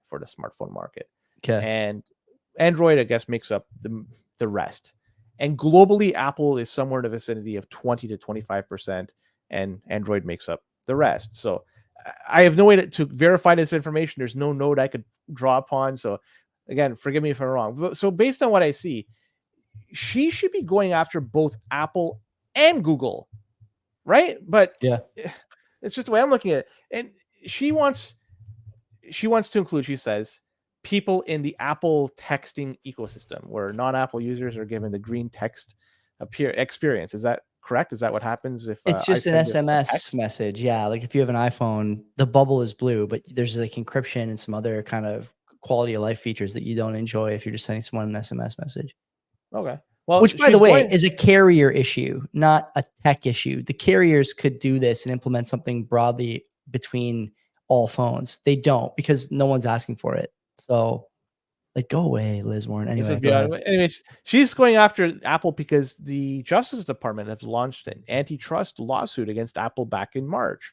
B: for the smartphone market.
A: Okay.
B: And Android, I guess, makes up the rest. And globally, Apple is somewhere in the vicinity of 20 to 25%, and Android makes up the rest. So I have no way to verify this information. There's no node I could draw upon. So again, forgive me if I'm wrong. So based on what I see, she should be going after both Apple and Google, right? But
A: yeah,
B: it's just the way I'm looking at it. And she wants to include, she says, people in the Apple texting ecosystem where non-Apple users are given the green text experience. Is that correct? Is that what happens if
A: it's just an SMS message? Yeah, like if you have an iPhone, the bubble is blue, but there's like encryption and some other kind of quality of life features that you don't enjoy if you're just sending someone an SMS message.
B: Okay. Well,
A: which, by the way, is a carrier issue, not a tech issue. The carriers could do this and implement something broadly between all phones. They don't, because no one's asking for it. So, like, go away, Liz Warren.
B: Anyways, she's going after Apple because the Justice Department has launched an antitrust lawsuit against Apple back in March.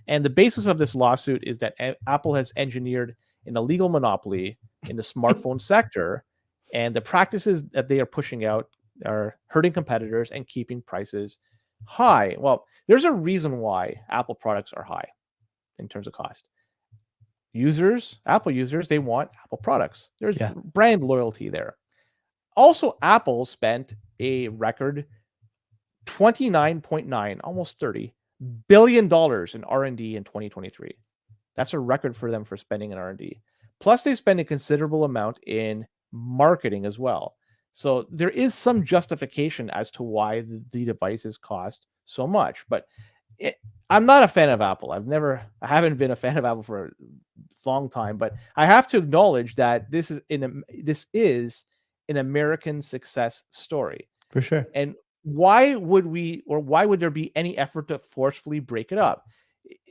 B: And the basis of this lawsuit is that Apple has engineered an illegal monopoly in the smartphone sector, and the practices that they are pushing out are hurting competitors and keeping prices high. Well, there's a reason why Apple products are high in terms of cost. Apple users, they want Apple products. There's brand loyalty there. Also, Apple spent a record 29.9, almost $30 billion in R&D in 2023. That's a record for them for spending in R&D. Plus, they spend a considerable amount in marketing as well. So there is some justification as to why the devices cost so much. But I'm not a fan of Apple. I haven't been a fan of Apple for a long time. But I have to acknowledge that this is an American success story.
A: For sure.
B: And why would there be any effort to forcefully break it up?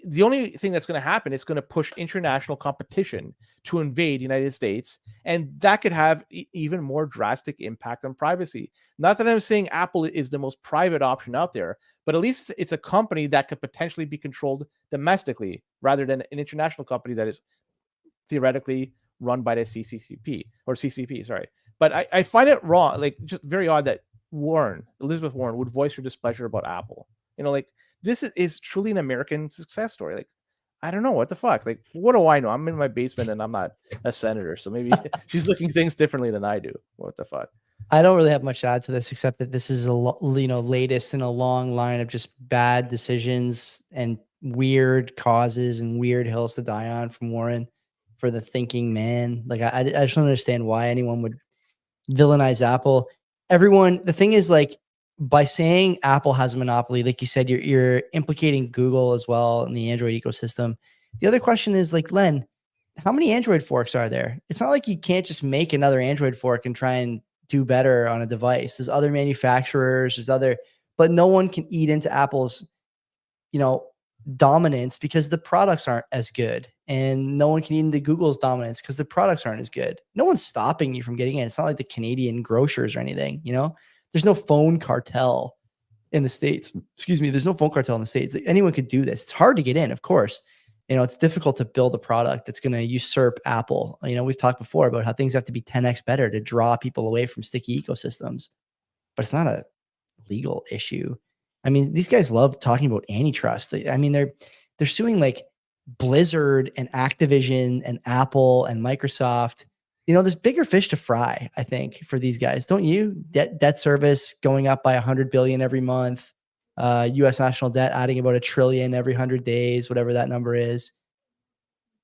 B: The only thing that's going to happen is going to push international competition to invade the United States, and that could have even more drastic impact on privacy. Not that I'm saying Apple is the most private option out there, but at least it's a company that could potentially be controlled domestically rather than an international company that is theoretically run by the CCP. Sorry, but I find it wrong, like just very odd that Elizabeth Warren would voice her displeasure about Apple. Like, this is truly an American success story. Like, I don't know what the fuck. Like, what do I know? I'm in my basement and I'm not a senator, so maybe she's looking things differently than I do. What the fuck?
A: I don't really have much to add to this, except that this is latest in a long line of just bad decisions and weird causes and weird hills to die on from Warren for the thinking man. Like, I just don't understand why anyone would villainize Apple. The thing is, like, by saying Apple has a monopoly, like you said, you're implicating Google as well in the Android ecosystem. The other question is, like, Len, how many Android forks are there? It's not like you can't just make another Android fork and try and do better on a device. There's other manufacturers, but no one can eat into Apple's, dominance because the products aren't as good, and no one can eat into Google's dominance because the products aren't as good. No one's stopping you from getting in. It's not like the Canadian grocers or anything, There's no phone cartel in the States. Excuse me. There's no phone cartel in the States. Anyone could do this. It's hard to get in, of course. It's difficult to build a product that's going to usurp Apple. We've talked before about how things have to be 10x better to draw people away from sticky ecosystems, but it's not a legal issue. I mean, these guys love talking about antitrust. They're suing like Blizzard and Activision and Apple and Microsoft. There's bigger fish to fry, I think, for these guys. Don't you? Debt service going up by 100 billion every month. U.S. national debt adding about $1 trillion every 100 days, whatever that number is.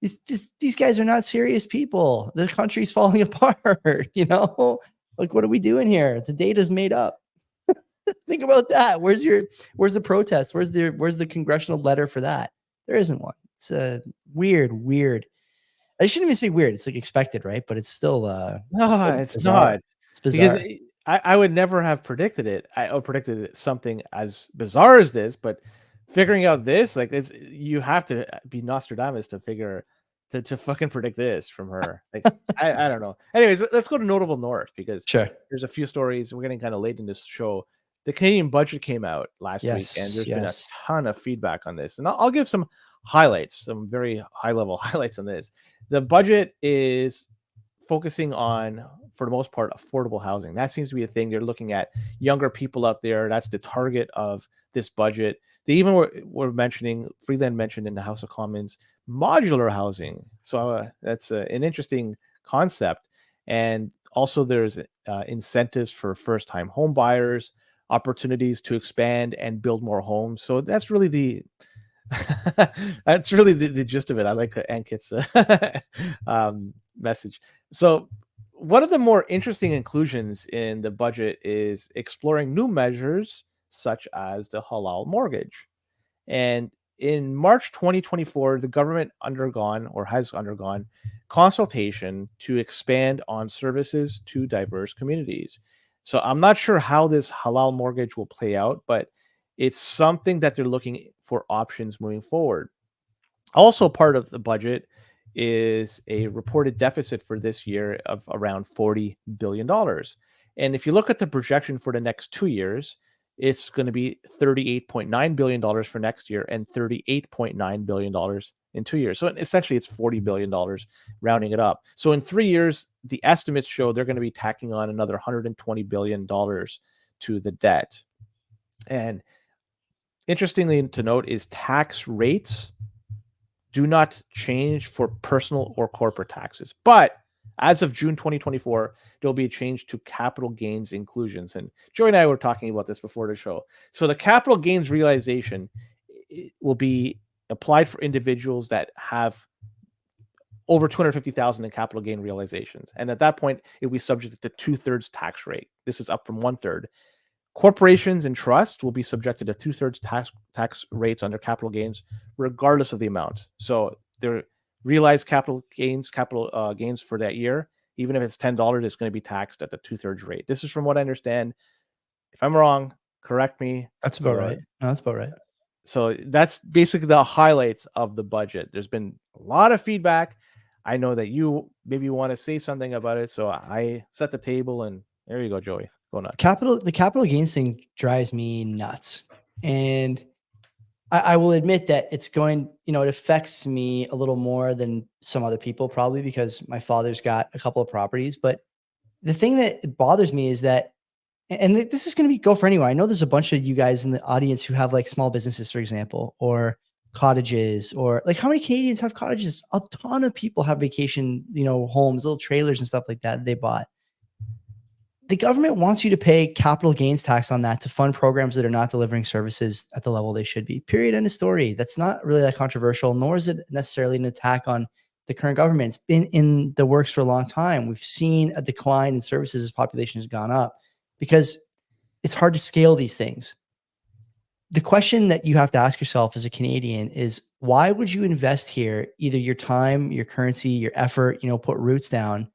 A: These guys are not serious people. The country's falling apart. Like, what are we doing here? The data's made up. Think about that. Where's the protest? Where's the congressional letter for that? There isn't one. It's a weird. I shouldn't even say weird. It's like expected, right? But it's still
B: no, it's
A: bizarre.
B: not.
A: It's bizarre.
B: Because I would never have predicted it. I predicted something as bizarre as this, but figuring out this, like, you have to be Nostradamus to figure to fucking predict this from her. Like, I don't know. Anyways, let's go to Notable North, because there's a few stories. We're getting kind of late in this show. The Canadian budget came out last week, and there's been a ton of feedback on this. And I'll give some highlights, some very high level highlights on this. The budget is focusing on, for the most part, affordable housing. That seems to be a thing. They're looking at younger people out there. That's the target of this budget. They even were mentioning, Freeland mentioned in the House of Commons, modular housing. So that's an interesting concept. And also there's incentives for first-time home buyers, opportunities to expand and build more homes. So that's really the that's really the gist of it. I like Ankit's message. So one of the more interesting inclusions in the budget is exploring new measures such as the halal mortgage. And in March 2024, the government has undergone consultation to expand on services to diverse communities. So I'm not sure how this halal mortgage will play out, but it's something that they're looking for options moving forward. Also, part of the budget is a reported deficit for this year of around $40 billion. And if you look at the projection for the next 2 years, it's going to be $38.9 billion for next year and $38.9 billion in 2 years. So essentially, it's $40 billion, rounding it up. So in 3 years, the estimates show they're going to be tacking on another $120 billion to the debt. And interestingly to note is tax rates do not change for personal or corporate taxes. But as of June 2024, there'll be a change to capital gains inclusions. And Joey and I were talking about this before the show. So the capital gains realization will be applied for individuals that have over 250,000 in capital gain realizations. And at that point, it will be subject to 2/3 tax rate. This is up from 1/3. Corporations and trusts will be subjected to 2/3 tax rates under capital gains, regardless of the amount. So their realized capital gains for that year, even if it's $10, it's going to be taxed at the 2/3 rate. This is from what I understand. If I'm wrong, correct me.
A: That's about right. No, that's about right.
B: So that's basically the highlights of the budget. There's been a lot of feedback. I know that you maybe want to say something about it, so I set the table, and there you go, Joey. Go nuts.
A: The capital gains thing drives me nuts. And I will admit that it's going, it affects me a little more than some other people, probably because my father's got a couple of properties. But the thing that bothers me is that, and this is going to go for anyone. I know there's a bunch of you guys in the audience who have like small businesses, for example, or cottages, or like how many Canadians have cottages? A ton of people have vacation, homes, little trailers and stuff like that they bought. The government wants you to pay capital gains tax on that to fund programs that are not delivering services at the level they should be. Period. End of story. That's not really that controversial, nor is it necessarily an attack on the current government. It's been in the works for a long time. We've seen a decline in services as population has gone up because it's hard to scale these things. The question that you have to ask yourself as a Canadian is, why would you invest here, either your time, your currency, your effort, put roots down,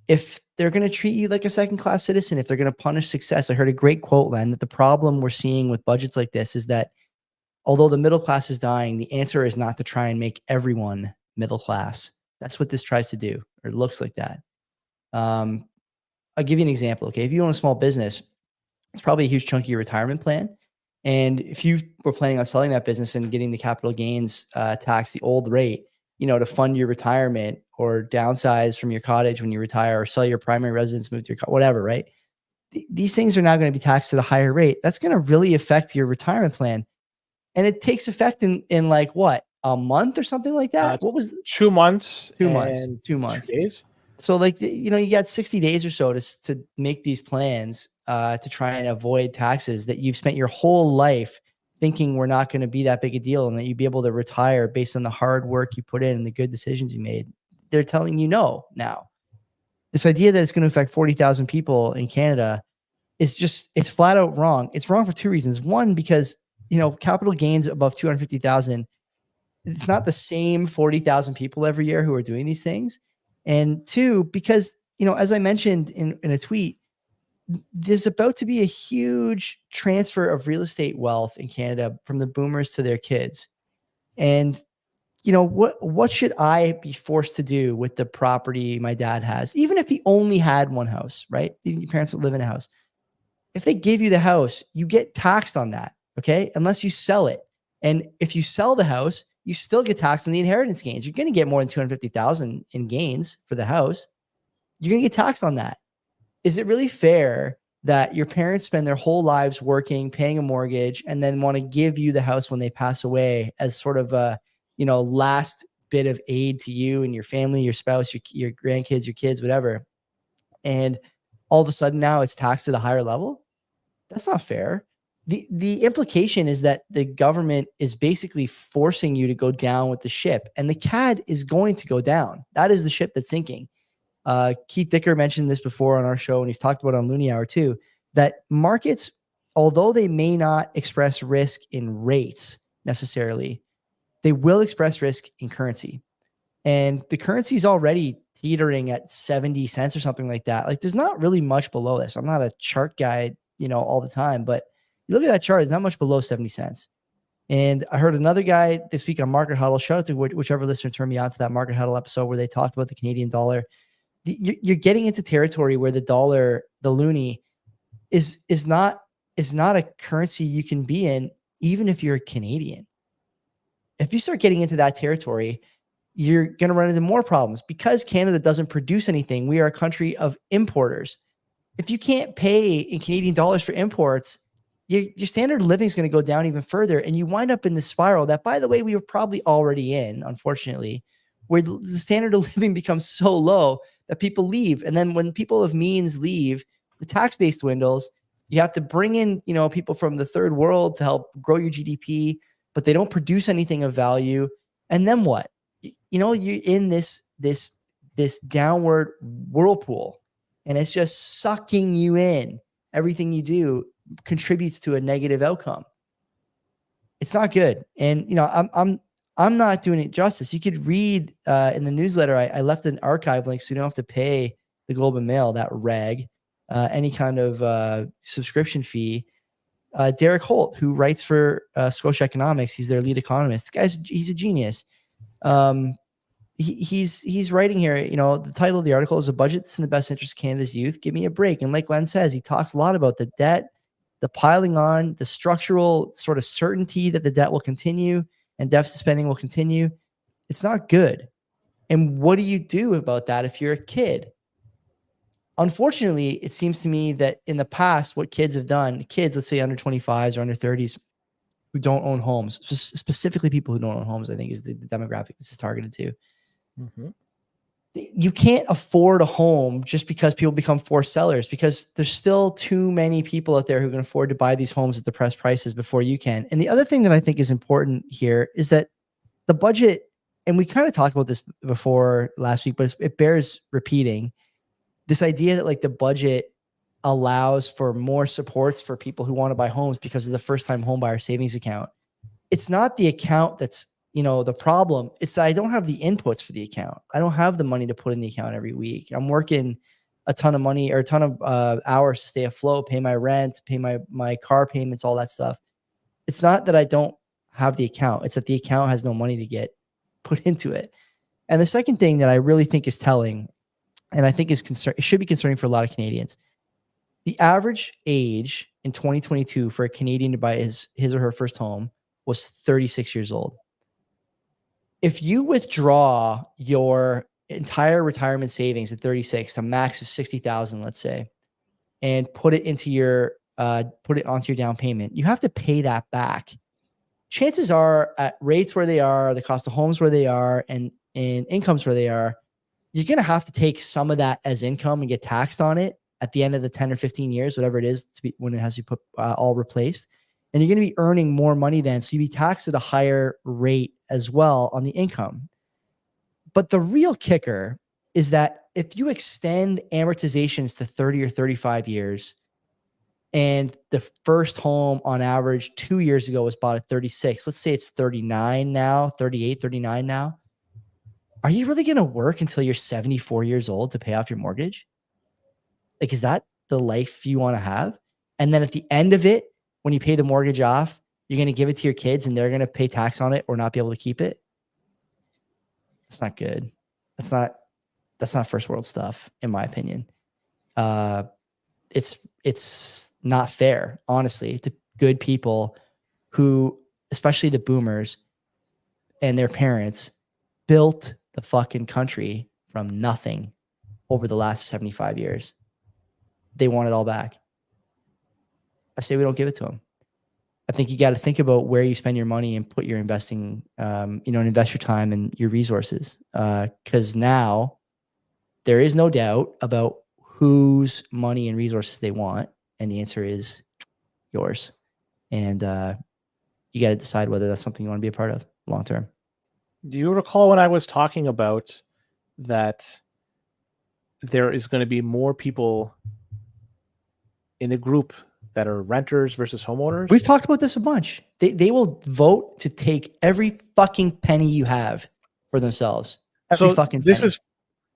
A: if they're going to treat you like a second-class citizen, if they're going to punish success? I heard a great quote, Len, that the problem we're seeing with budgets like this is that although the middle class is dying, the answer is not to try and make everyone middle class. That's what this tries to do, or it looks like that. I'll give you an example. Okay, if you own a small business, it's probably a huge chunk of your retirement plan. And if you were planning on selling that business and getting the capital gains tax, the old rate, to fund your retirement or downsize from your cottage when you retire, or sell your primary residence, move to your whatever, right? These things are now going to be taxed at a higher rate. That's going to really affect your retirement plan. And it takes effect in like what, a month or something like that? What was
B: 2 months?
A: 2 months. 2 months.
B: 2 days.
A: So like, you got 60 days or so to make these plans to try and avoid taxes that you've spent your whole life thinking were not going to be that big a deal, and that you'd be able to retire based on the hard work you put in and the good decisions you made. They're telling you no now. This idea that it's going to affect 40,000 people in Canada is it's flat out wrong. It's wrong for two reasons. One, because, capital gains above 250,000, it's not the same 40,000 people every year who are doing these things. And two, because, as I mentioned in a tweet, there's about to be a huge transfer of real estate wealth in Canada from the boomers to their kids. And, what should I be forced to do with the property my dad has? Even if he only had one house, right? Even your parents that live in a house. If they give you the house, you get taxed on that, okay? Unless you sell it. And if you sell the house, you still get taxed on the inheritance gains. You're going to get more than 250,000 in gains for the house. you're going to get taxed on that. Is it really fair that your parents spend their whole lives working, paying a mortgage, and then want to give you the house when they pass away as sort of a, last bit of aid to you and your family, your spouse, your grandkids, your kids, whatever. And all of a sudden now it's taxed at a higher level? That's not fair. The implication is that the government is basically forcing you to go down with the ship, and the CAD is going to go down. That is the ship that's sinking. Keith Dicker mentioned this before on our show, and he's talked about it on Looney Hour too, that markets, although they may not express risk in rates necessarily, they will express risk in currency. And the currency is already teetering at 70 cents or something like that. Like, there's not really much below this. I'm not a chart guy, all the time, but you look at that chart, it's not much below 70 cents. And I heard another guy this week on Market Huddle, shout out to whichever listener turned me on to that Market Huddle episode where they talked about the Canadian dollar. You're getting into territory where the dollar, the loonie, is not a currency you can be in, even if you're a Canadian. If you start getting into that territory, you're going to run into more problems because Canada doesn't produce anything. We are a country of importers. If you can't pay in Canadian dollars for imports, your standard of living is going to go down even further. And you wind up in the spiral that, by the way, we were probably already in, unfortunately, where the standard of living becomes so low that people leave. And then when people of means leave, the tax base dwindles. You have to bring in, people from the third world to help grow your GDP, but they don't produce anything of value. And then what? You're in this downward whirlpool, and it's just sucking you in. Everything you do contributes to a negative outcome. It's not good. And, I'm not doing it justice. You could read in the newsletter, I left an archive link so you don't have to pay the Globe and Mail, that rag, any kind of subscription fee. Derek Holt, who writes for Scotia Economics, he's their lead economist. He's a genius. He's writing here, the title of the article is "A Budget That's in the Best Interest of Canada's Youth. Give me a break." And like Len says, he talks a lot about the debt, the piling on, the structural sort of certainty that the debt will continue and deficit spending will continue. It's not good. And what do you do about that if you're a kid? Unfortunately, it seems to me that in the past, what kids have done, kids, let's say under 25s or under 30s, who don't own homes, specifically people who don't own homes, I think is the demographic this is targeted to. Mm-hmm. You can't afford a home just because people become forced sellers, because there's still too many people out there who can afford to buy these homes at depressed prices before you can. And the other thing that I think is important here is that the budget, and we kind of talked about this before last week, but it bears repeating, this idea that like the budget allows for more supports for people who want to buy homes because of the first time home buyer savings account. It's not the account that's, the problem. It's that I don't have the inputs for the account. I don't have the money to put in the account every week. I'm working a ton of money or a ton of hours to stay afloat, pay my rent, pay my car payments, all that stuff. It's not that I don't have the account. It's that the account has no money to get put into it. And the second thing that I really think is telling, and I think it should be concerning for a lot of Canadians, the average age in 2022 for a Canadian to buy his or her first home was 36 years old. If you withdraw your entire retirement savings at 36 to max of 60,000, let's say, and put it onto your down payment, you have to pay that back. Chances are, at rates where they are, the cost of homes where they are, and incomes where they are, you're going to have to take some of that as income and get taxed on it at the end of the 10 or 15 years, whatever it is, when it has to be put all replaced. And you're going to be earning more money then. So you'll be taxed at a higher rate as well on the income. But the real kicker is that if you extend amortizations to 30 or 35 years, and the first home on average 2 years ago was bought at 36, let's say it's 39 now, 38, 39 now. Are you really going to work until you're 74 years old to pay off your mortgage? Like, is that the life you want to have? And then at the end of it, when you pay the mortgage off, you're going to give it to your kids and they're going to pay tax on it or not be able to keep it? That's not good. That's not first world stuff, in my opinion. It's not fair, honestly, to good people who, especially the boomers and their parents, built the fucking country from nothing. over the last 75 years. They want it all back. I say we don't give it to them. I think you got to think about where you spend your money and put your investing, and invest your time and your resources. Because now there is no doubt about whose money and resources they want. And the answer is yours. And you got to decide whether that's something you want to be a part of long term.
B: Do you recall when I was talking about that there is going to be more people in the group that are renters versus homeowners?
A: We've talked about this a bunch. They will vote to take every fucking penny you have for themselves. Every fucking penny.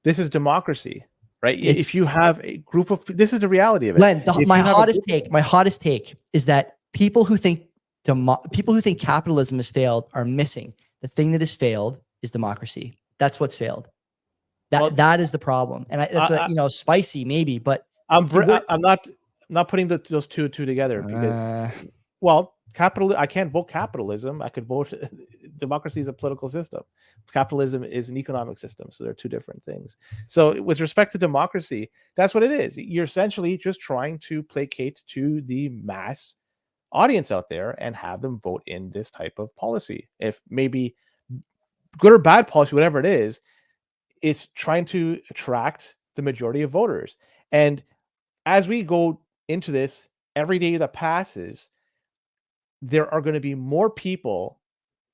B: This is democracy, right? If you have a group of, this is the reality of it.
A: Len, my hottest take is that people who think capitalism has failed are missing. The thing that has failed is democracy. That's what's failed. That is the problem. And it's spicy maybe, but
B: I'm not putting those two together because I can't vote capitalism. I could vote democracy is a political system. Capitalism is an economic system. So they're two different things. So with respect to democracy, that's what it is. You're essentially just trying to placate to the mass audience out there and have them vote in this type of policy. If maybe good or bad policy, whatever it is, it's trying to attract the majority of voters. And as we go into this, every day that passes, there are going to be more people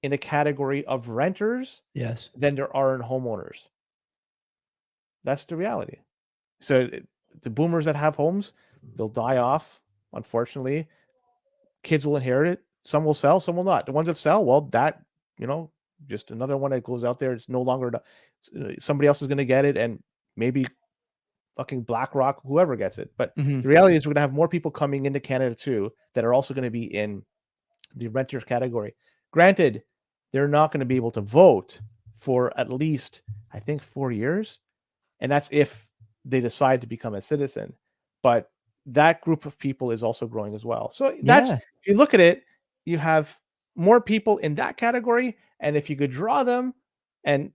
B: in a category of renters than there are in homeowners. That's the reality. So the boomers that have homes, they'll die off, unfortunately. Kids will inherit it. Some will sell, some will not. The ones that sell, well, that, just another one that goes out there. It's no longer, somebody else is going to get it, and maybe fucking BlackRock, whoever gets it. But the reality is we're going to have more people coming into Canada too that are also going to be in the renters category. Granted, they're not going to be able to vote for at least, I think, 4 years. And that's if they decide to become a citizen. But that group of people is also growing as well. So if you look at it, you have more people in that category. And if you could draw them and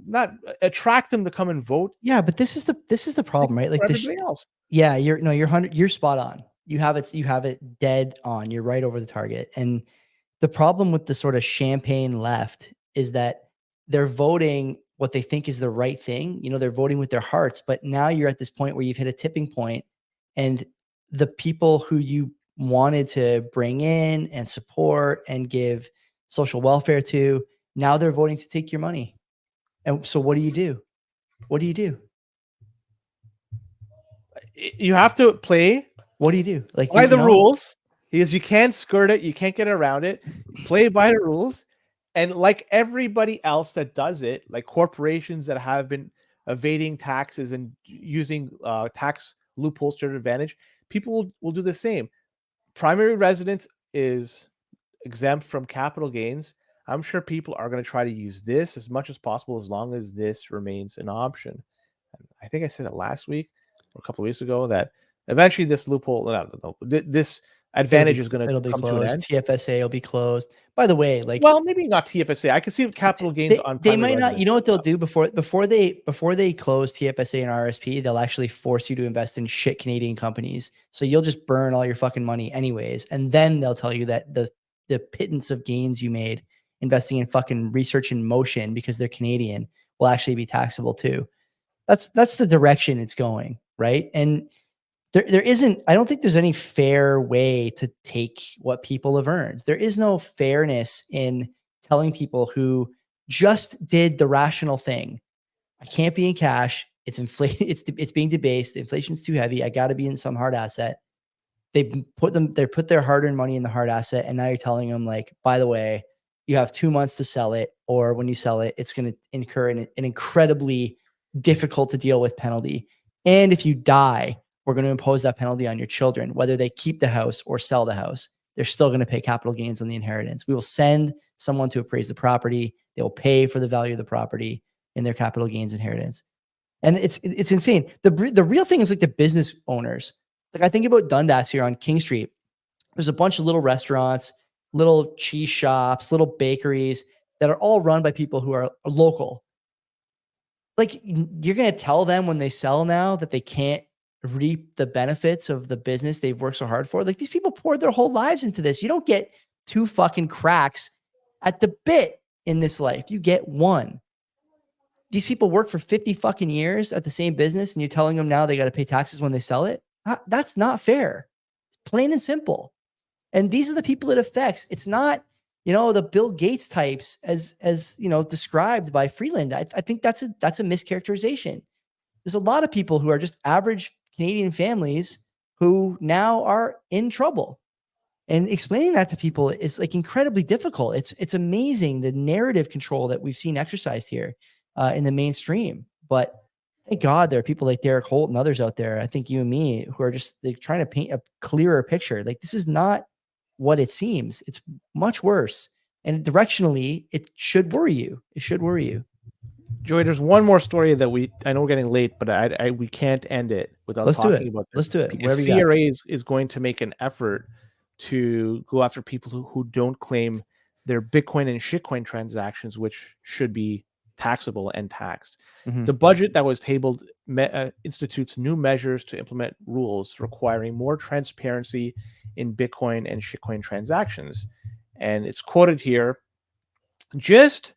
B: not attract them to come and vote.
A: Yeah, but this is the problem, right? Like
B: everybody else.
A: Yeah, you're spot on. You have it dead on. You're right over the target. And the problem with the sort of champagne left is that they're voting what they think is the right thing. They're voting with their hearts, but now you're at this point where you've hit a tipping point, and the people who you wanted to bring in and support and give social welfare to, now they're voting to take your money. And so what do you do? What do you do?
B: You have to play.
A: What do you do? Like,
B: by the rules, because you can't skirt it. You can't get around it. Play by the rules. And like everybody else that does it, like corporations that have been evading taxes and using tax loopholes to their advantage, people will do the same. Primary residence is exempt from capital gains. I'm sure people are going to try to use this as much as possible as long as this remains an option. I think I said it last week or a couple of weeks ago that eventually this loophole, this advantage is going to come to an end.
A: TFSA will be closed. By the way,
B: well, maybe not TFSA. I can see capital gains on.
A: They might not. You know what they'll do before they close TFSA and RSP? They'll actually force you to invest in shit Canadian companies. So you'll just burn all your fucking money anyways, and then they'll tell you that the pittance of gains you made investing in fucking research in motion because they're Canadian will actually be taxable too. That's the direction it's going, right? And there isn't, I don't think there's any fair way to take what people have earned. There is no fairness in telling people who just did the rational thing. I can't be in cash. It's inflated. It's being debased. The inflation's too heavy. I got to be in some hard asset. They put their hard-earned money in the hard asset. And now you're telling them, like, by the way, you have 2 months to sell it, or when you sell it, it's going to incur an incredibly difficult to deal with penalty. And if you die, we're going to impose that penalty on your children, whether they keep the house or sell the house. They're still going to pay capital gains on the inheritance. We will send someone to appraise the property. They will pay for the value of the property in their capital gains inheritance. And it's insane. The real thing is like the business owners. Like I think about Dundas here on King Street. There's a bunch of little restaurants, little cheese shops, little bakeries that are all run by people who are local. like you're going to tell them when they sell now that they can't reap the benefits of the business they've worked so hard for. Like these people poured their whole lives into this. You don't get 2 fucking cracks at the bit in this life. You get 1. These people work for 50 fucking years at the same business and you're telling them now they got to pay taxes when they sell it. That's not fair. Plain and simple. And these are the people it affects. It's not, the Bill Gates types as described by Freeland. I think that's a mischaracterization. There's a lot of people who are just average Canadian families who now are in trouble. And explaining that to people is like incredibly difficult. It's amazing the narrative control that we've seen exercised here in the mainstream. But thank God there are people like Derek Holt and others out there, I think you and me, who are just trying to paint a clearer picture. Like this is not what it seems. It's much worse. And directionally, it should worry you. It should worry you.
B: Joey, there's one more story that I know we're getting late, but we can't end it without talking about this.
A: Let's do it.
B: Because CRA is going to make an effort to go after people who don't claim their Bitcoin and shitcoin transactions, which should be taxable and taxed. Mm-hmm. The budget that was tabled institutes new measures to implement rules requiring more transparency in Bitcoin and shitcoin transactions. And it's quoted here, just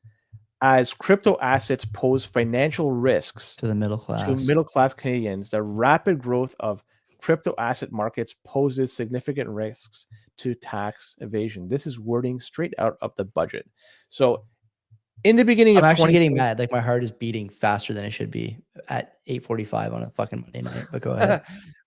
B: as crypto assets pose financial risks
A: to the middle
B: class Canadians, the rapid growth of crypto asset markets poses significant risks to tax evasion. This is wording straight out of the budget. So in the beginning
A: I'm actually getting mad. Like my heart is beating faster than it should be at 8:45 on a fucking Monday night. But go ahead.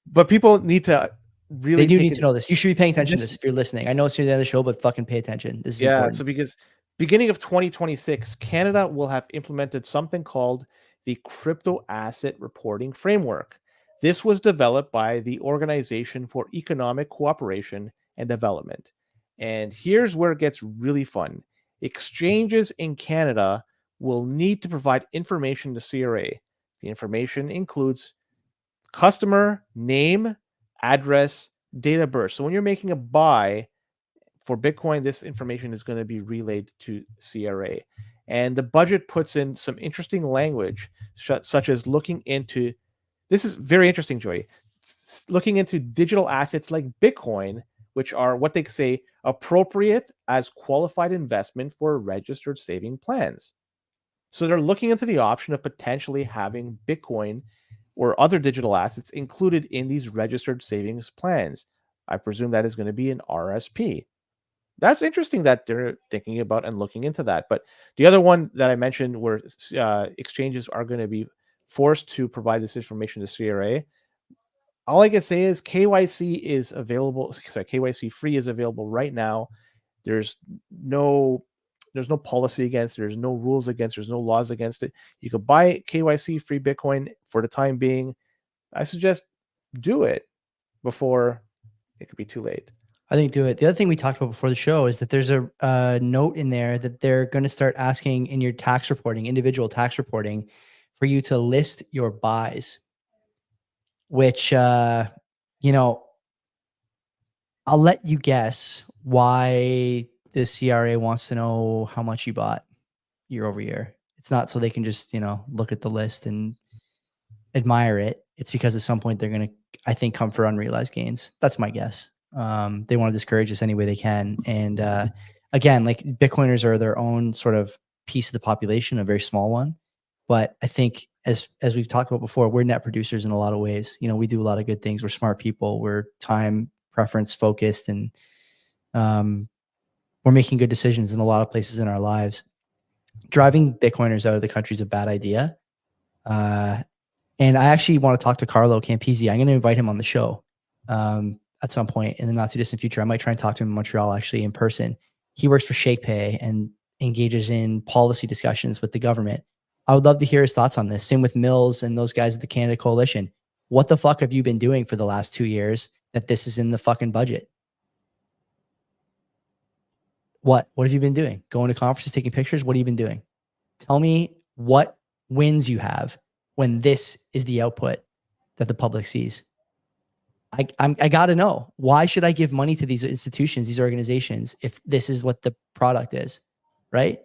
B: But people need to really
A: need to know this. You should be paying attention to this if you're listening. I know it's near the end of the show, but fucking pay attention. This is important.
B: So because beginning of 2026, Canada will have implemented something called the Crypto Asset Reporting Framework. This was developed by the Organization for Economic Cooperation and Development. And here's where it gets really fun. Exchanges in Canada will need to provide information to CRA. The information includes customer name, address, date of birth. So when you're making a buy for Bitcoin, this information is going to be relayed to CRA. And the budget puts in some interesting language, such as looking into, this is very interesting, Joey, looking into digital assets like Bitcoin, which are what they say appropriate as qualified investment for registered saving plans. So they're looking into the option of potentially having Bitcoin or other digital assets included in these registered savings plans. I presume that is going to be an RSP. That's interesting that they're thinking about and looking into that. But the other one that I mentioned where exchanges are going to be forced to provide this information to CRA, all I can say is KYC is available. Sorry, KYC free is available right now. There's no policy against it. There's no rules against it. There's no laws against it. You could buy KYC free Bitcoin for the time being. I suggest do it before it could be too late.
A: I think do it. The other thing we talked about before the show is that there's a note in there that they're going to start asking in your tax reporting, individual tax reporting, for you to list your buys, which, I'll let you guess why the CRA wants to know how much you bought year over year. It's not so they can just, look at the list and admire it. It's because at some point they're going to, I think, come for unrealized gains. That's my guess. They want to discourage us any way they can. And again, like Bitcoiners are their own sort of piece of the population, a very small one. But I think as we've talked about before, we're net producers in a lot of ways. We do a lot of good things. We're smart people. We're time preference focused, and we're making good decisions in a lot of places in our lives. Driving Bitcoiners out of the country is a bad idea. And I actually want to talk to Carlo Campisi. I'm going to invite him on the show at some point in the not too distant future. I might try and talk to him in Montreal actually in person. He works for ShakePay and engages in policy discussions with the government. I would love to hear his thoughts on this. Same with Mills and those guys at the Canada Coalition. What the fuck have you been doing for the last 2 years that this is in the fucking budget? What have you been doing? Going to conferences, taking pictures? What have you been doing? Tell me what wins you have when this is the output that the public sees. I got to know, why should I give money to these institutions, these organizations, if this is what the product is, right?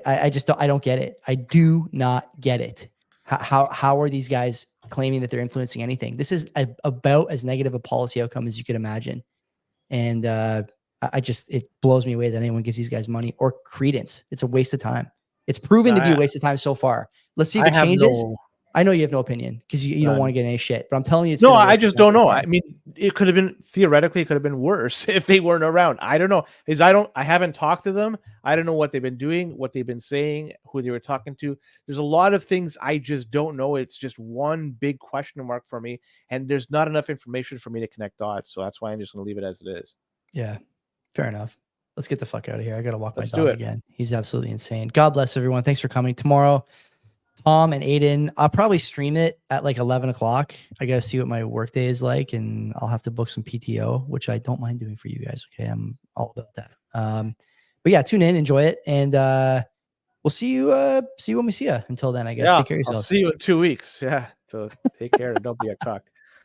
A: I just don't, I don't get it. I do not get it. How are these guys claiming that they're influencing anything? This is about as negative a policy outcome as you could imagine. And it blows me away that anyone gives these guys money or credence. It's a waste of time. It's proven to be a waste of time so far. Let's see if it changes. I know you have no opinion because you don't want to get any shit, but I'm telling you, it's
B: no, I just don't know. I mean, it could have been theoretically, it could have been worse if they weren't around. I don't know. I haven't talked to them. I don't know what they've been doing, what they've been saying, who they were talking to. There's a lot of things I just don't know. It's just one big question mark for me, and there's not enough information for me to connect dots. So that's why I'm just going to leave it as it is.
A: Yeah, fair enough. Let's get the fuck out of here. I got to walk my dog again. He's absolutely insane. God bless everyone. Thanks for coming. Tomorrow, Tom and Aiden, I'll probably stream it at like 11 o'clock. I got to see what my work day is like, and I'll have to book some PTO, which I don't mind doing for you guys. Okay. I'm all about that. But yeah, tune in, enjoy it. And we'll see you when we see you. Until then, I guess.
B: Yeah,
A: take care of yourself.
B: I'll see you in 2 weeks. Yeah. So take care and don't be a cock.